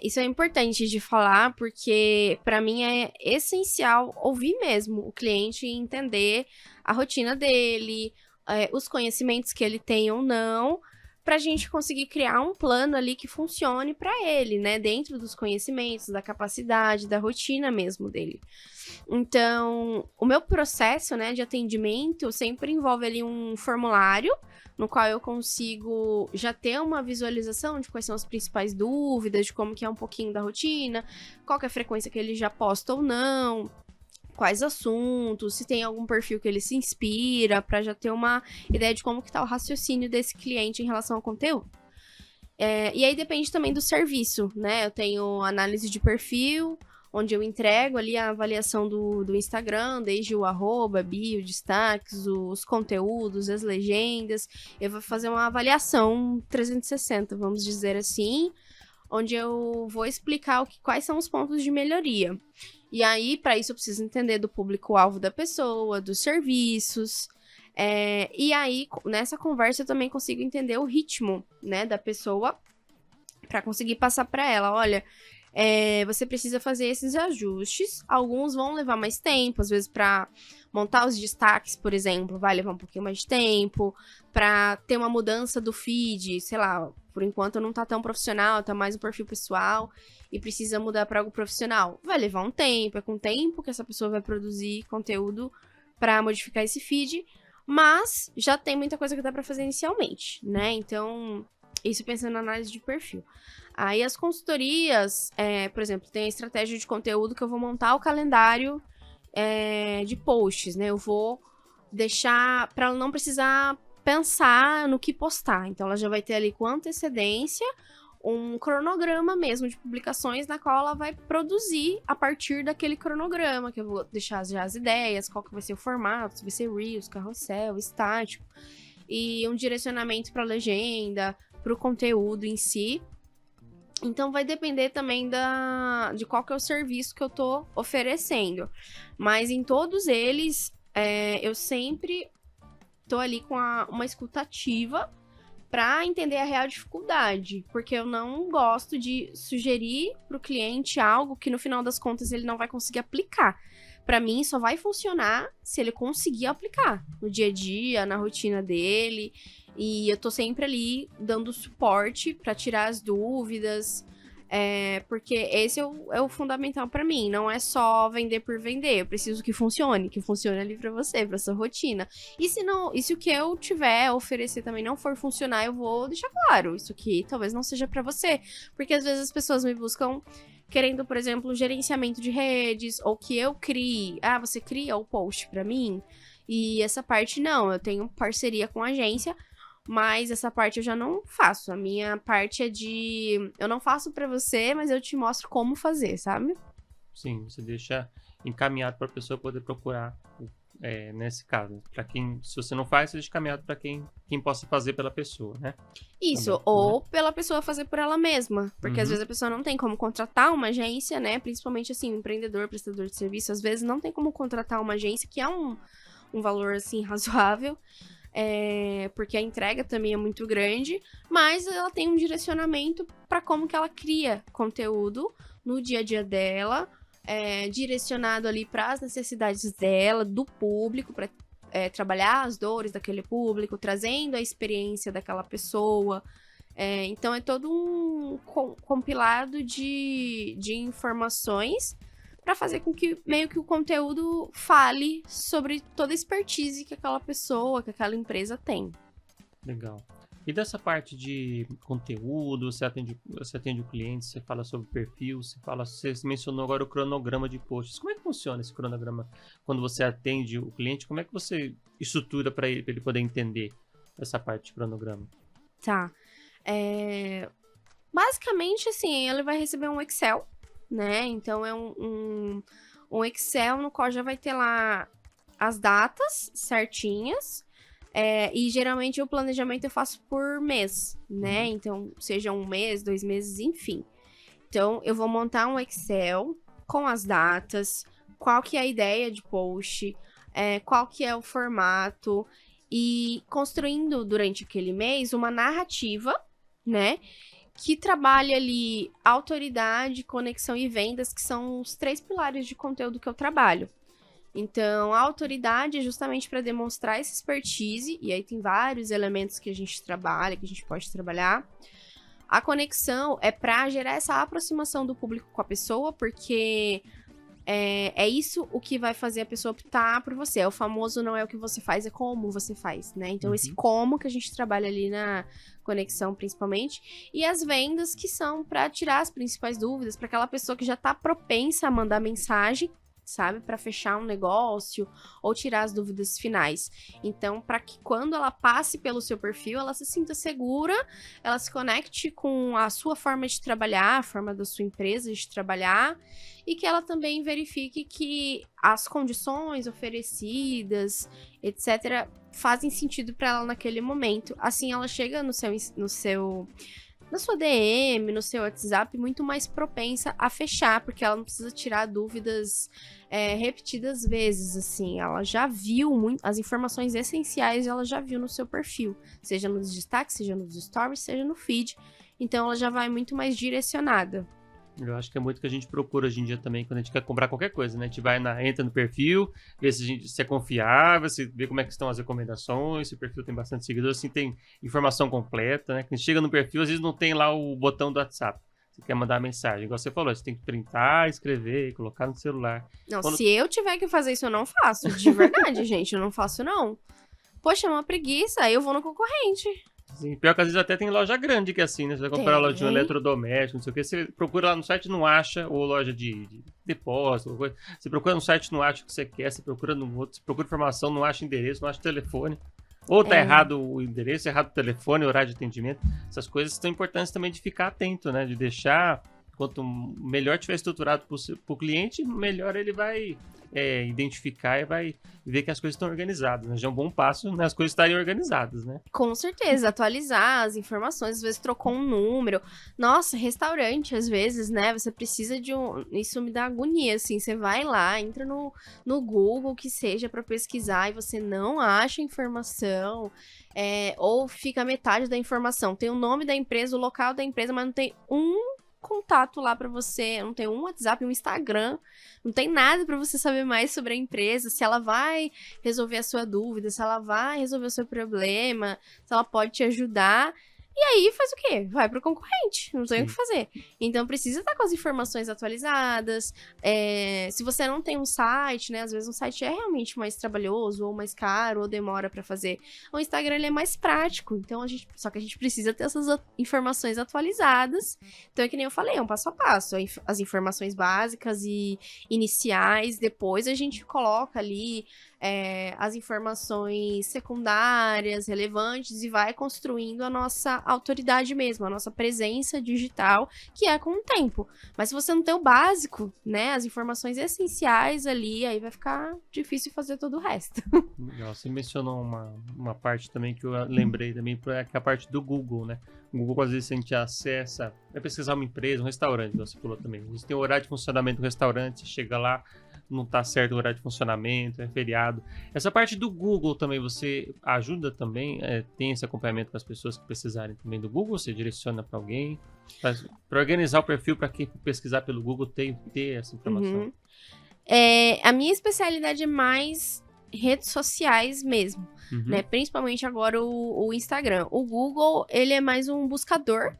Speaker 2: isso é importante de falar, porque para mim é essencial ouvir mesmo o cliente e entender a rotina dele, os conhecimentos que ele tem ou não, pra gente conseguir criar um plano ali que funcione para ele, né? Dentro dos conhecimentos, da capacidade, da rotina mesmo dele. Então, o meu processo, né, de atendimento sempre envolve ali um formulário no qual eu consigo já ter uma visualização de quais são as principais dúvidas, de como que é um pouquinho da rotina, qual que é a frequência que ele já posta ou não, quais assuntos, se tem algum perfil que ele se inspira, para já ter uma ideia de como que tá o raciocínio desse cliente em relação ao conteúdo. E aí depende também do serviço, né? Eu tenho análise de perfil, onde eu entrego ali a avaliação do Instagram, desde o arroba, bio, destaques, os conteúdos, as legendas. Eu vou fazer uma avaliação 360, vamos dizer assim, onde eu vou explicar quais são os pontos de melhoria. E aí, para isso, eu preciso entender do público-alvo da pessoa, dos serviços. E aí, nessa conversa, eu também consigo entender o ritmo, né, da pessoa, para conseguir passar para ela, olha, você precisa fazer esses ajustes. Alguns vão levar mais tempo, às vezes para montar os destaques, por exemplo, vai levar um pouquinho mais de tempo. Para ter uma mudança do feed, sei lá, por enquanto não tá tão profissional, tá mais um perfil pessoal e precisa mudar para algo profissional. Vai levar um tempo, é com o tempo que essa pessoa vai produzir conteúdo para modificar esse feed, mas já tem muita coisa que dá para fazer inicialmente, né? Então, isso pensando na análise de perfil. Aí as consultorias, por exemplo, tem a estratégia de conteúdo que eu vou montar o calendário de posts, né? Eu vou deixar para ela não precisar pensar no que postar. Então ela já vai ter ali com antecedência um cronograma mesmo de publicações na qual ela vai produzir a partir daquele cronograma, que eu vou deixar já as ideias, qual que vai ser o formato, se vai ser Reels, carrossel, estático, e um direcionamento para legenda, pro conteúdo em si. Então vai depender também de qual que é o serviço que eu tô oferecendo. Mas em todos eles, eu sempre tô ali com uma escuta ativa para entender a real dificuldade, porque eu não gosto de sugerir para o cliente algo que no final das contas ele não vai conseguir aplicar. Para mim só vai funcionar se ele conseguir aplicar no dia a dia, na rotina dele, e eu tô sempre ali dando suporte para tirar as dúvidas. Porque esse é o fundamental pra mim. Não é só vender por vender. Eu preciso que funcione ali pra você, pra sua rotina. E se o que eu tiver a oferecer também não for funcionar, eu vou deixar claro. Isso aqui talvez não seja pra você. Porque às vezes as pessoas me buscam querendo, por exemplo, gerenciamento de redes, ou que eu crie. Ah, você cria o post pra mim? E essa parte não. Eu tenho parceria com a agência. Mas essa parte eu já não faço. A minha parte é eu não faço pra você, mas eu te mostro como fazer, sabe?
Speaker 1: Sim, você deixa encaminhado pra pessoa poder procurar, nesse caso. Se você não faz, você deixa encaminhado pra quem possa fazer pela pessoa, né?
Speaker 2: Isso,
Speaker 1: também,
Speaker 2: ou
Speaker 1: né?
Speaker 2: pela pessoa fazer por ela mesma. Porque às vezes a pessoa não tem como contratar uma agência, né? Principalmente assim, um empreendedor, prestador de serviço, às vezes não tem como contratar uma agência, que é um valor assim razoável. Porque a entrega também é muito grande, mas ela tem um direcionamento para como que ela cria conteúdo no dia a dia dela, direcionado ali para as necessidades dela, do público, para trabalhar as dores daquele público, trazendo a experiência daquela pessoa. Então é todo um compilado de informações para fazer com que meio que o conteúdo fale sobre toda a expertise que aquela pessoa, que aquela empresa tem.
Speaker 1: Legal. E dessa parte de conteúdo, você atende o cliente, você fala sobre perfil, você mencionou agora o cronograma de posts. Como é que funciona esse cronograma quando você atende o cliente? Como é que você estrutura para ele poder entender essa parte de cronograma?
Speaker 2: Tá. Basicamente, assim, ele vai receber um Excel, né? Então é um Excel no qual já vai ter lá as datas certinhas. E geralmente o planejamento eu faço por mês, né? Então, seja um mês, 2 meses, enfim. Então, eu vou montar um Excel com as datas, qual que é a ideia de post, qual que é o formato, e construindo durante aquele mês uma narrativa, né? Que trabalha ali autoridade, conexão e vendas, que são os 3 pilares de conteúdo que eu trabalho. Então, a autoridade é justamente para demonstrar essa expertise, e aí tem vários elementos que a gente trabalha, que a gente pode trabalhar. A conexão é para gerar essa aproximação do público com a pessoa, porque é isso o que vai fazer a pessoa optar por você. É o famoso não é o que você faz, é como você faz, né? Então, esse como que a gente trabalha ali na conexão, principalmente. E as vendas, que são para tirar as principais dúvidas, para aquela pessoa que já tá propensa a mandar mensagem, sabe? Para fechar um negócio ou tirar as dúvidas finais. Então, para que quando ela passe pelo seu perfil, ela se sinta segura, ela se conecte com a sua forma de trabalhar, a forma da sua empresa de trabalhar, e que ela também verifique que as condições oferecidas, etc., fazem sentido para ela naquele momento. Assim, ela chega na sua DM, no seu WhatsApp, muito mais propensa a fechar, porque ela não precisa tirar dúvidas repetidas vezes, assim. Ela já viu as informações essenciais, ela já viu no seu perfil, seja nos destaques, seja nos stories, seja no feed. Então, ela já vai muito mais direcionada.
Speaker 1: Eu acho que é muito o que a gente procura hoje em dia também, quando a gente quer comprar qualquer coisa, né? A gente entra no perfil, vê se é confiável, se vê como é que estão as recomendações, se o perfil tem bastante seguidores, assim, tem informação completa, né? Quando chega no perfil, às vezes não tem lá o botão do WhatsApp. Você quer mandar mensagem, igual você falou, você tem que printar, escrever, colocar no celular.
Speaker 2: Não, se eu tiver que fazer isso, eu não faço. De verdade, gente, eu não faço, não. Poxa, é uma preguiça, aí eu vou no concorrente.
Speaker 1: Sim, pior que às vezes até tem loja grande que é assim, né? Você vai comprar loja de um eletrodoméstico, não sei o que, você procura lá no site não acha, ou loja de depósito, ou coisa. Você procura no site não acha o que você quer, você procura no outro, você procura informação, não acha endereço, não acha telefone. Ou tá errado o endereço, errado o telefone, o horário de atendimento. Essas coisas são importantes também de ficar atento, né? De deixar quanto melhor tiver estruturado para o cliente, melhor ele vai identificar e vai ver que as coisas estão organizadas, né? Já é um bom passo, né, as coisas estarem organizadas, né?
Speaker 2: Com certeza, atualizar as informações, às vezes trocou um número. Nossa, restaurante, às vezes, né? Você precisa de um. Isso me dá agonia, assim. Você vai lá, entra no Google, que seja, pra pesquisar, e você não acha informação, ou fica metade da informação. Tem o nome da empresa, o local da empresa, mas não tem um contato lá pra você, não tem um WhatsApp, um Instagram, não tem nada pra você saber mais sobre a empresa, se ela vai resolver a sua dúvida, se ela vai resolver o seu problema, se ela pode te ajudar. E aí faz o quê? Vai pro concorrente, não tem o que fazer. Então precisa estar com as informações atualizadas. Se você não tem um site, né? Às vezes um site é realmente mais trabalhoso, ou mais caro, ou demora pra fazer. O Instagram ele é mais prático, então só que a gente precisa ter essas informações atualizadas. Então é que nem eu falei, é um passo a passo. As informações básicas e iniciais, depois a gente coloca ali as informações secundárias, relevantes, e vai construindo a nossa autoridade mesmo, a nossa presença digital, que é com o tempo. Mas se você não tem o básico, né, as informações essenciais ali, aí vai ficar difícil fazer todo o resto.
Speaker 1: Legal, você mencionou uma parte também que eu lembrei também, que é a parte do Google, né? O Google, às vezes, a gente acessa, vai pesquisar uma empresa, um restaurante, você falou também. Você tem o horário de funcionamento do restaurante, você chega lá, não tá certo o horário de funcionamento, é feriado. Essa parte do Google também, você ajuda também? Tem esse acompanhamento com as pessoas que precisarem também do Google? Você direciona para alguém? Para organizar o perfil, para quem pesquisar pelo Google ter essa informação?
Speaker 2: A minha especialidade é mais redes sociais mesmo, né? Principalmente agora o Instagram. O Google, ele é mais um buscador,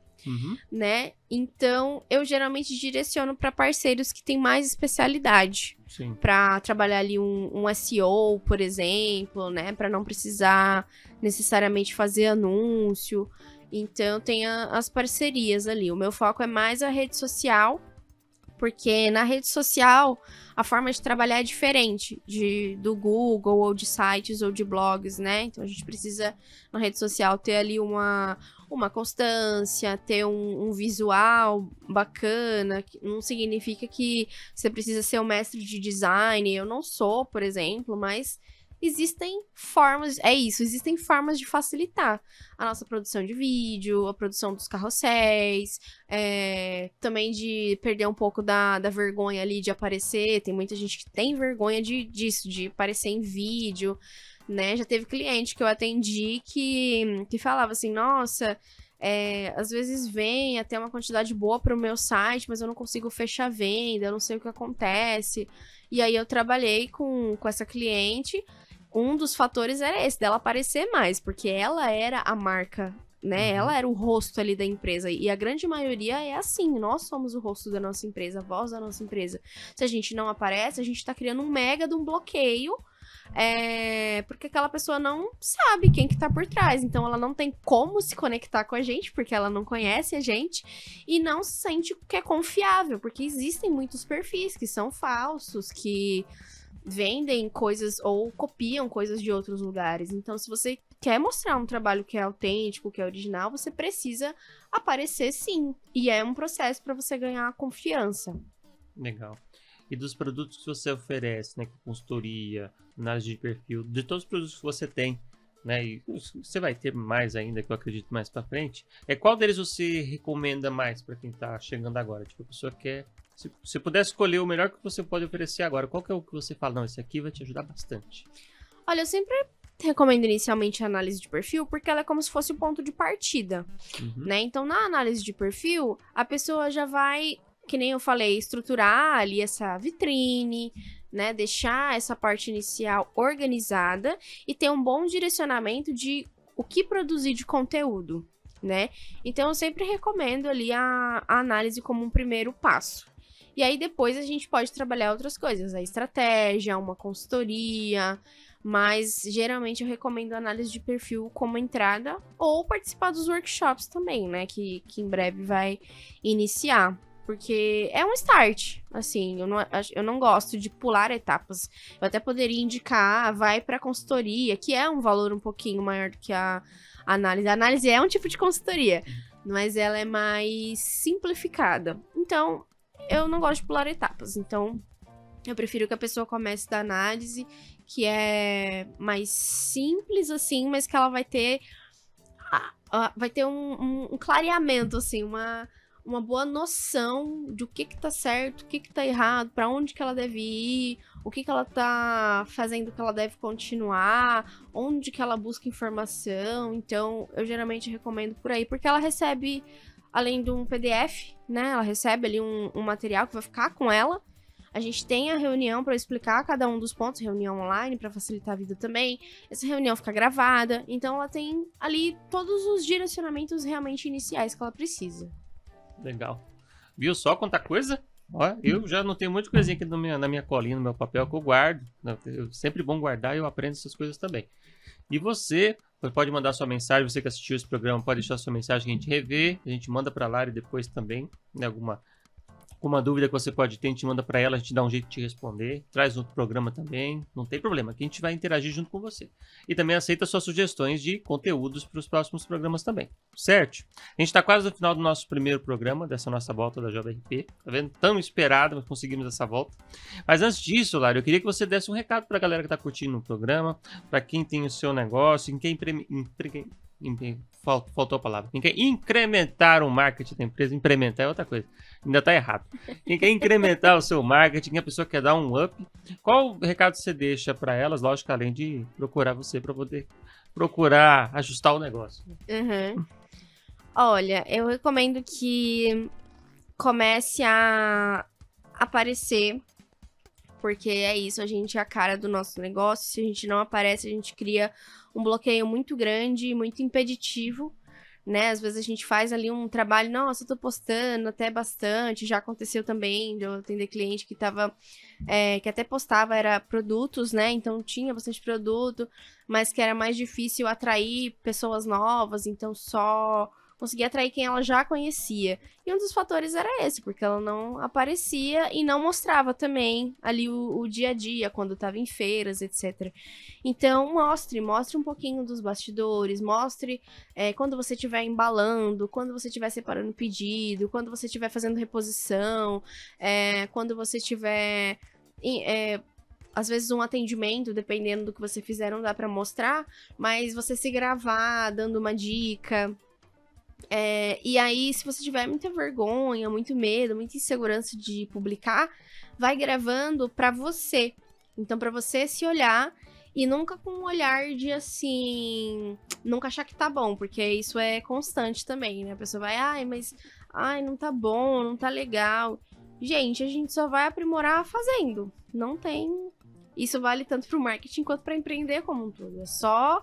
Speaker 2: né? Então, eu geralmente direciono para parceiros que têm mais especialidade. Para trabalhar ali um SEO, por exemplo, né? Para não precisar necessariamente fazer anúncio. Então, tem as parcerias ali. O meu foco é mais a rede social, porque na rede social a forma de trabalhar é diferente do Google, ou de sites, ou de blogs, né? Então a gente precisa, na rede social, ter ali uma constância, ter um visual bacana. Não significa que você precisa ser um mestre de design. Eu não sou, por exemplo, mas existem formas, existem formas de facilitar a nossa produção de vídeo, a produção dos carrosséis, também de perder um pouco da vergonha ali de aparecer. Tem muita gente que tem vergonha disso, de aparecer em vídeo, né? Já teve cliente que eu atendi que falava assim, nossa, às vezes vem até uma quantidade boa para o meu site, mas eu não consigo fechar a venda, eu não sei o que acontece. E aí eu trabalhei com essa cliente. Um dos fatores era esse, dela aparecer mais, porque ela era a marca, né? Ela era o rosto ali da empresa. E a grande maioria é assim, nós somos o rosto da nossa empresa, a voz da nossa empresa. Se a gente não aparece, a gente tá criando um mega de um bloqueio, porque aquela pessoa não sabe quem que tá por trás. Então ela não tem como se conectar com a gente, porque ela não conhece a gente, e não sente que é confiável, porque existem muitos perfis que são falsos, que vendem coisas ou copiam coisas de outros lugares. Então, se você quer mostrar um trabalho que é autêntico, que é original, você precisa aparecer, sim. E é um processo para você ganhar confiança.
Speaker 1: Legal. E dos produtos que você oferece, né, consultoria, análise de perfil, de todos os produtos que você tem, né, e você vai ter mais ainda, que eu acredito mais para frente, qual deles você recomenda mais para quem tá chegando agora? Tipo, a pessoa quer... Se você pudesse escolher o melhor que você pode oferecer agora, qual que é o que você fala? Não, esse aqui vai te ajudar bastante.
Speaker 2: Olha, eu sempre recomendo inicialmente a análise de perfil, porque ela é como se fosse o ponto de partida, né? Então, na análise de perfil, a pessoa já vai, que nem eu falei, estruturar ali essa vitrine, né? Deixar essa parte inicial organizada e ter um bom direcionamento de o que produzir de conteúdo, né? Então, eu sempre recomendo ali a análise como um primeiro passo. E aí, depois, a gente pode trabalhar outras coisas, a estratégia, uma consultoria, mas geralmente eu recomendo a análise de perfil como entrada, ou participar dos workshops também, né, que em breve vai iniciar, porque é um start, assim, eu não gosto de pular etapas. Eu até poderia indicar, vai para consultoria, que é um valor um pouquinho maior do que a análise. A análise é um tipo de consultoria, mas ela é mais simplificada. Então, eu não gosto de pular etapas. Então, eu prefiro que a pessoa comece da análise, que é mais simples, assim, mas que ela vai ter um clareamento, assim, uma boa noção de o que tá certo, o que tá errado, pra onde que ela deve ir, o que ela tá fazendo que ela deve continuar, onde que ela busca informação. Então, eu geralmente recomendo por aí, porque ela recebe, além de um PDF, né, ela recebe ali um material que vai ficar com ela. A gente tem a reunião para explicar cada um dos pontos, reunião online para facilitar a vida também. Essa reunião fica gravada, então ela tem ali todos os direcionamentos realmente iniciais que ela precisa.
Speaker 1: Legal. Viu só quanta coisa? Ó, eu já não tenho muita coisinha aqui na minha colinha, no meu papel que eu guardo. Sempre bom guardar e eu aprendo essas coisas também. E você pode mandar sua mensagem, você que assistiu esse programa, pode deixar sua mensagem que a gente revê. A gente manda para a Lari depois também, né, alguma dúvida que você pode ter, a gente manda para ela, a gente dá um jeito de te responder. Traz outro programa também, não tem problema, aqui a gente vai interagir junto com você. E também aceita suas sugestões de conteúdos para os próximos programas também, certo? A gente está quase no final do nosso primeiro programa, dessa nossa volta da Jovem RP. Tá vendo? Tão esperado, mas conseguimos essa volta. Mas antes disso, Lário, eu queria que você desse um recado para a galera que está curtindo o programa, para quem tem o seu negócio, em quem faltou a palavra. Quem quer incrementar o marketing da empresa, implementar é outra coisa. Ainda está errado. Quem quer incrementar o seu marketing, a pessoa quer dar um up, qual recado você deixa para elas? Lógico, além de procurar você para poder procurar ajustar o negócio.
Speaker 2: Uhum. Olha, eu recomendo que comece a aparecer, porque é isso, a gente é a cara do nosso negócio. Se a gente não aparece, a gente cria um bloqueio muito grande, muito impeditivo, né? Às vezes a gente faz ali um trabalho, nossa, eu tô postando até bastante, já aconteceu também de eu atender cliente que tava, que até postava, era produtos, né? Então tinha bastante produto, mas que era mais difícil atrair pessoas novas, então só conseguia atrair quem ela já conhecia. E um dos fatores era esse, porque ela não aparecia e não mostrava também ali o dia a dia, quando estava em feiras, etc. Então, mostre um pouquinho dos bastidores, mostre quando você estiver embalando, quando você estiver separando pedido, quando você estiver fazendo reposição, quando você estiver... às vezes um atendimento, dependendo do que você fizer, não dá para mostrar, mas você se gravar dando uma dica... e aí, se você tiver muita vergonha, muito medo, muita insegurança de publicar, vai gravando pra você. Então, pra você se olhar e nunca com um olhar de assim, nunca achar que tá bom, porque isso é constante também, né? A pessoa vai, mas não tá bom, não tá legal. Gente, a gente só vai aprimorar fazendo. Não tem... Isso vale tanto pro marketing quanto pra empreender como um todo. É só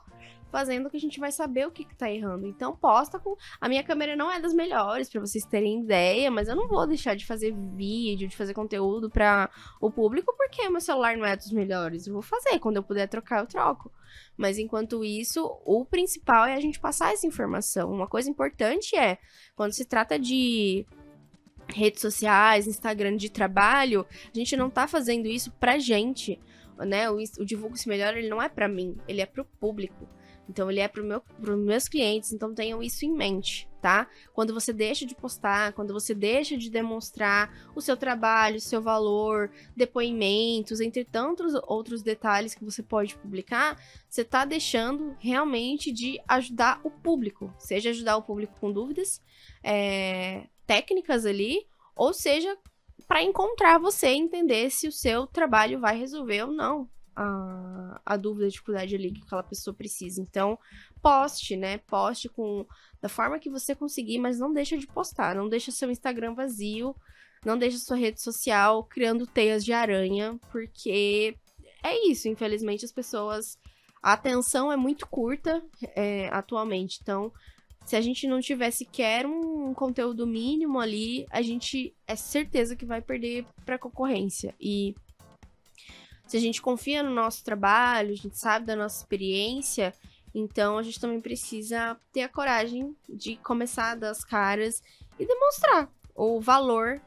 Speaker 2: fazendo que a gente vai saber o que tá errando. Então, posta com... A minha câmera não é das melhores, pra vocês terem ideia, mas eu não vou deixar de fazer vídeo, de fazer conteúdo pra o público, porque meu celular não é dos melhores. Eu vou fazer, quando eu puder trocar, eu troco. Mas, enquanto isso, o principal é a gente passar essa informação. Uma coisa importante é, quando se trata de redes sociais, Instagram de trabalho, a gente não tá fazendo isso pra gente, né? O Divulgue-se Melhor, ele não é pra mim, ele é pro público. Então, ele é pros meus clientes, então tenham isso em mente, tá? Quando você deixa de postar, quando você deixa de demonstrar o seu trabalho, o seu valor, depoimentos, entre tantos outros detalhes que você pode publicar, você tá deixando realmente de ajudar o público. Seja ajudar o público com dúvidas técnicas ali, ou seja, para encontrar você e entender se o seu trabalho vai resolver ou não a dúvida, a dificuldade ali que aquela pessoa precisa. Então, poste, né? Poste da forma que você conseguir, mas não deixa de postar. Não deixa seu Instagram vazio, não deixa sua rede social criando teias de aranha, porque é isso, infelizmente as pessoas... A atenção é muito curta atualmente, então... Se a gente não tiver sequer um conteúdo mínimo ali, a gente é certeza que vai perder para a concorrência. E se a gente confia no nosso trabalho, a gente sabe da nossa experiência, então a gente também precisa ter a coragem de começar a dar as caras e demonstrar o valor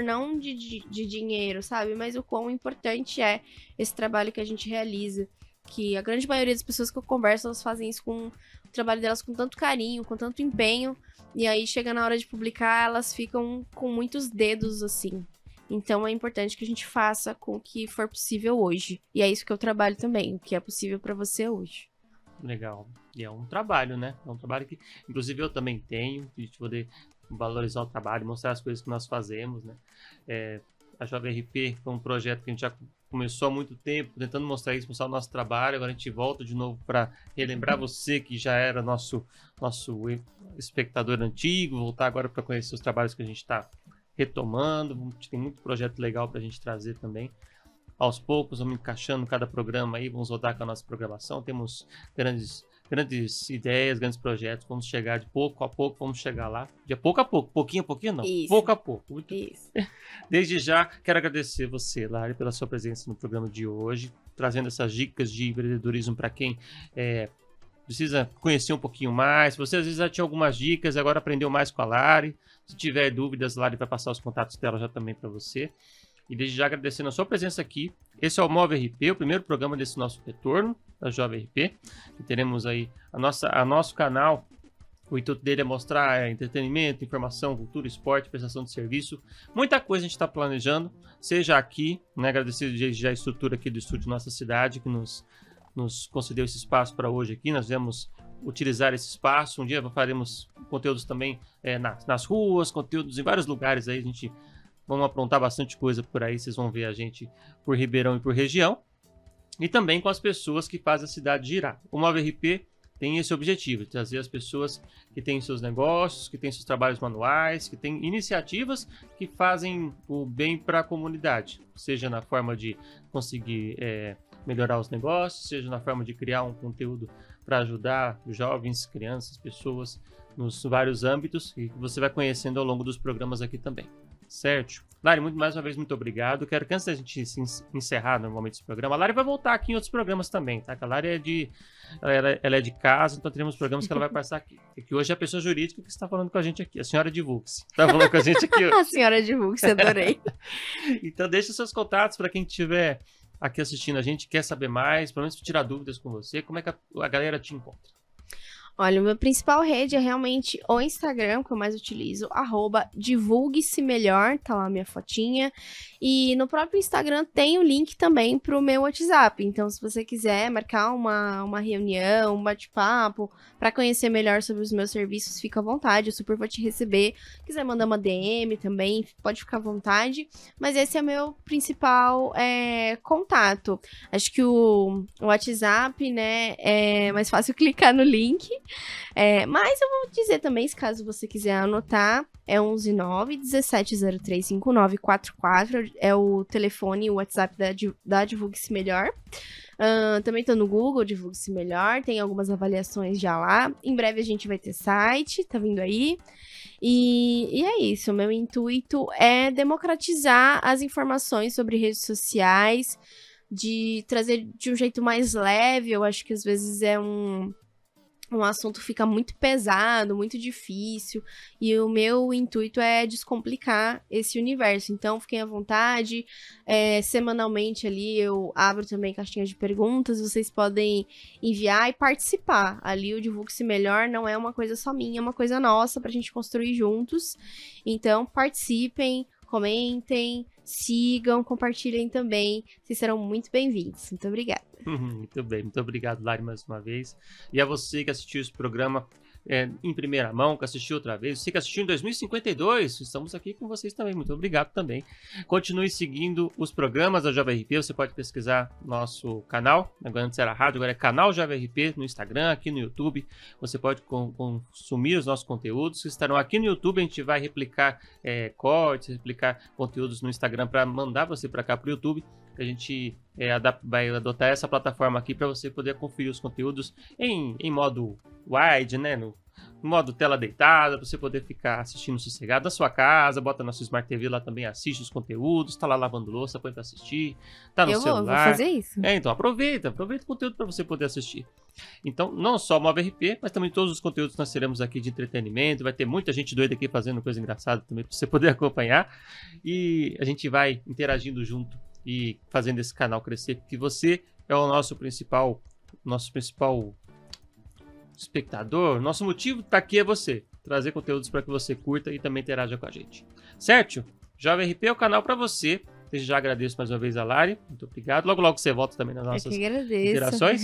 Speaker 2: não de dinheiro, sabe? Mas o quão importante é esse trabalho que a gente realiza. Que a grande maioria das pessoas que eu converso, elas fazem isso com o trabalho delas com tanto carinho, com tanto empenho, E aí chega na hora de publicar, elas ficam com muitos dedos assim. Então é importante que a gente faça com o que for possível hoje. E é isso que eu trabalho também, o que é possível para você hoje.
Speaker 1: Legal. E é um trabalho, né? É um trabalho que, inclusive, eu também tenho, de poder valorizar o trabalho, mostrar as coisas que nós fazemos, né? A Jovem RP foi um projeto que a gente já começou há muito tempo, tentando mostrar isso, mostrar o nosso trabalho. Agora a gente volta de novo para relembrar você que já era nosso espectador antigo, voltar agora para conhecer os trabalhos que a gente está retomando. Tem muito projeto legal para a gente trazer também. Aos poucos, vamos encaixando cada programa aí, vamos rodar com a nossa programação. Temos grandes ideias, grandes projetos. Vamos chegar de pouco a pouco, vamos chegar lá. De pouco a pouco, pouquinho a pouquinho não.
Speaker 2: Isso.
Speaker 1: Pouco a pouco.
Speaker 2: Isso.
Speaker 1: Desde já, quero agradecer você, Lari, pela sua presença no programa de hoje, trazendo essas dicas de empreendedorismo para quem precisa conhecer um pouquinho mais. Você às vezes já tinha algumas dicas, agora aprendeu mais com a Lari. Se tiver dúvidas, a Lari vai passar os contatos dela já também para você. E desde já agradecendo a sua presença aqui. Esse é o Move RP, o primeiro programa desse nosso retorno da Jovem RP. E teremos aí a nosso canal. O intuito dele é mostrar entretenimento, informação, cultura, esporte, prestação de serviço. Muita coisa a gente está planejando, seja aqui, né? Agradecer desde já a estrutura aqui do estúdio Nossa Cidade, que nos concedeu esse espaço para hoje aqui. Nós vamos utilizar esse espaço. Um dia faremos conteúdos também nas ruas, conteúdos em vários lugares aí. Vamos aprontar bastante coisa por aí, vocês vão ver a gente por Ribeirão e por região. E também com as pessoas que fazem a cidade girar. O Move RP tem esse objetivo, de trazer as pessoas que têm seus negócios, que têm seus trabalhos manuais, que têm iniciativas que fazem o bem para a comunidade. Seja na forma de conseguir melhorar os negócios, seja na forma de criar um conteúdo para ajudar jovens, crianças, pessoas nos vários âmbitos. E você vai conhecendo ao longo dos programas aqui também. Certo? Lari, mais uma vez, muito obrigado. Quero que antes da gente encerrar normalmente esse programa, a Lari vai voltar aqui em outros programas também, tá? Que a Lari ela é de casa, então teremos programas que ela vai passar aqui. E que hoje é a pessoa jurídica que está falando com a gente aqui, a senhora Divulgue-se. Está falando com a gente aqui hoje.
Speaker 2: A senhora Divulgue-se, adorei.
Speaker 1: Então deixa seus contatos para quem estiver aqui assistindo a gente, quer saber mais, pelo menos tirar dúvidas com você, como é que a galera te encontra?
Speaker 2: Olha, a minha principal rede é realmente o Instagram, que eu mais utilizo, @divulgue-se melhor, tá lá a minha fotinha. E no próprio Instagram tem o link também pro meu WhatsApp. Então, se você quiser marcar uma reunião, um bate-papo, para conhecer melhor sobre os meus serviços, fica à vontade, eu super vou te receber. Se quiser mandar uma DM também, pode ficar à vontade. Mas esse é o meu principal contato. Acho que o WhatsApp, né, é mais fácil clicar no link. Mas eu vou dizer também, se caso você quiser anotar, é 119-1703-5944, é o telefone, o WhatsApp da Divulgue-se Melhor. Também tô no Google, Divulgue-se Melhor, tem algumas avaliações já lá. Em breve a gente vai ter site, tá vindo aí. E é isso, o meu intuito é democratizar as informações sobre redes sociais, de trazer de um jeito mais leve. Eu acho que às vezes um assunto fica muito pesado, muito difícil, e o meu intuito é descomplicar esse universo. Então, fiquem à vontade, semanalmente ali eu abro também caixinhas de perguntas, vocês podem enviar e participar. Ali o Divulgue-se Melhor não é uma coisa só minha, é uma coisa nossa pra gente construir juntos. Então, participem, comentem, sigam, compartilhem também, vocês serão muito bem-vindos. Muito obrigada.
Speaker 1: Muito bem, muito obrigado, Lari, mais uma vez. E a você que assistiu esse programa em primeira mão, que assistiu outra vez, você que assistiu em 2052, estamos aqui com vocês também, muito obrigado também. Continue seguindo os programas da Jovem RP, você pode pesquisar nosso canal, agora antes era rádio, agora é canal Jovem RP no Instagram, aqui no YouTube, você pode consumir os nossos conteúdos, que estarão aqui no YouTube, a gente vai replicar cortes, replicar conteúdos no Instagram para mandar você para cá para o YouTube. A gente vai adotar essa plataforma aqui para você poder conferir os conteúdos em modo wide, né? No modo tela deitada, para você poder ficar assistindo sossegado na sua casa, bota na sua Smart TV lá também, assiste os conteúdos, tá lá lavando louça, põe para assistir, tá no celular.
Speaker 2: Eu vou fazer isso.
Speaker 1: Então aproveita o conteúdo para você poder assistir. Então, não só o Move RP, mas também todos os conteúdos que nós teremos aqui de entretenimento, vai ter muita gente doida aqui fazendo coisa engraçada também para você poder acompanhar, e a gente vai interagindo junto e fazendo esse canal crescer, porque você é o nosso principal espectador, nosso motivo tá aqui é você trazer conteúdos para que você curta e também interaja com a gente. Certo? Jovem RP é o canal para você. Desde já agradeço mais uma vez a Lari. Muito obrigado. Logo, logo você volta também nas nossas interações.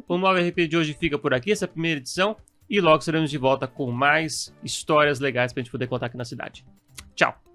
Speaker 1: O Jovem RP de hoje fica por aqui, essa primeira edição. E logo seremos de volta com mais histórias legais pra gente poder contar aqui na cidade. Tchau!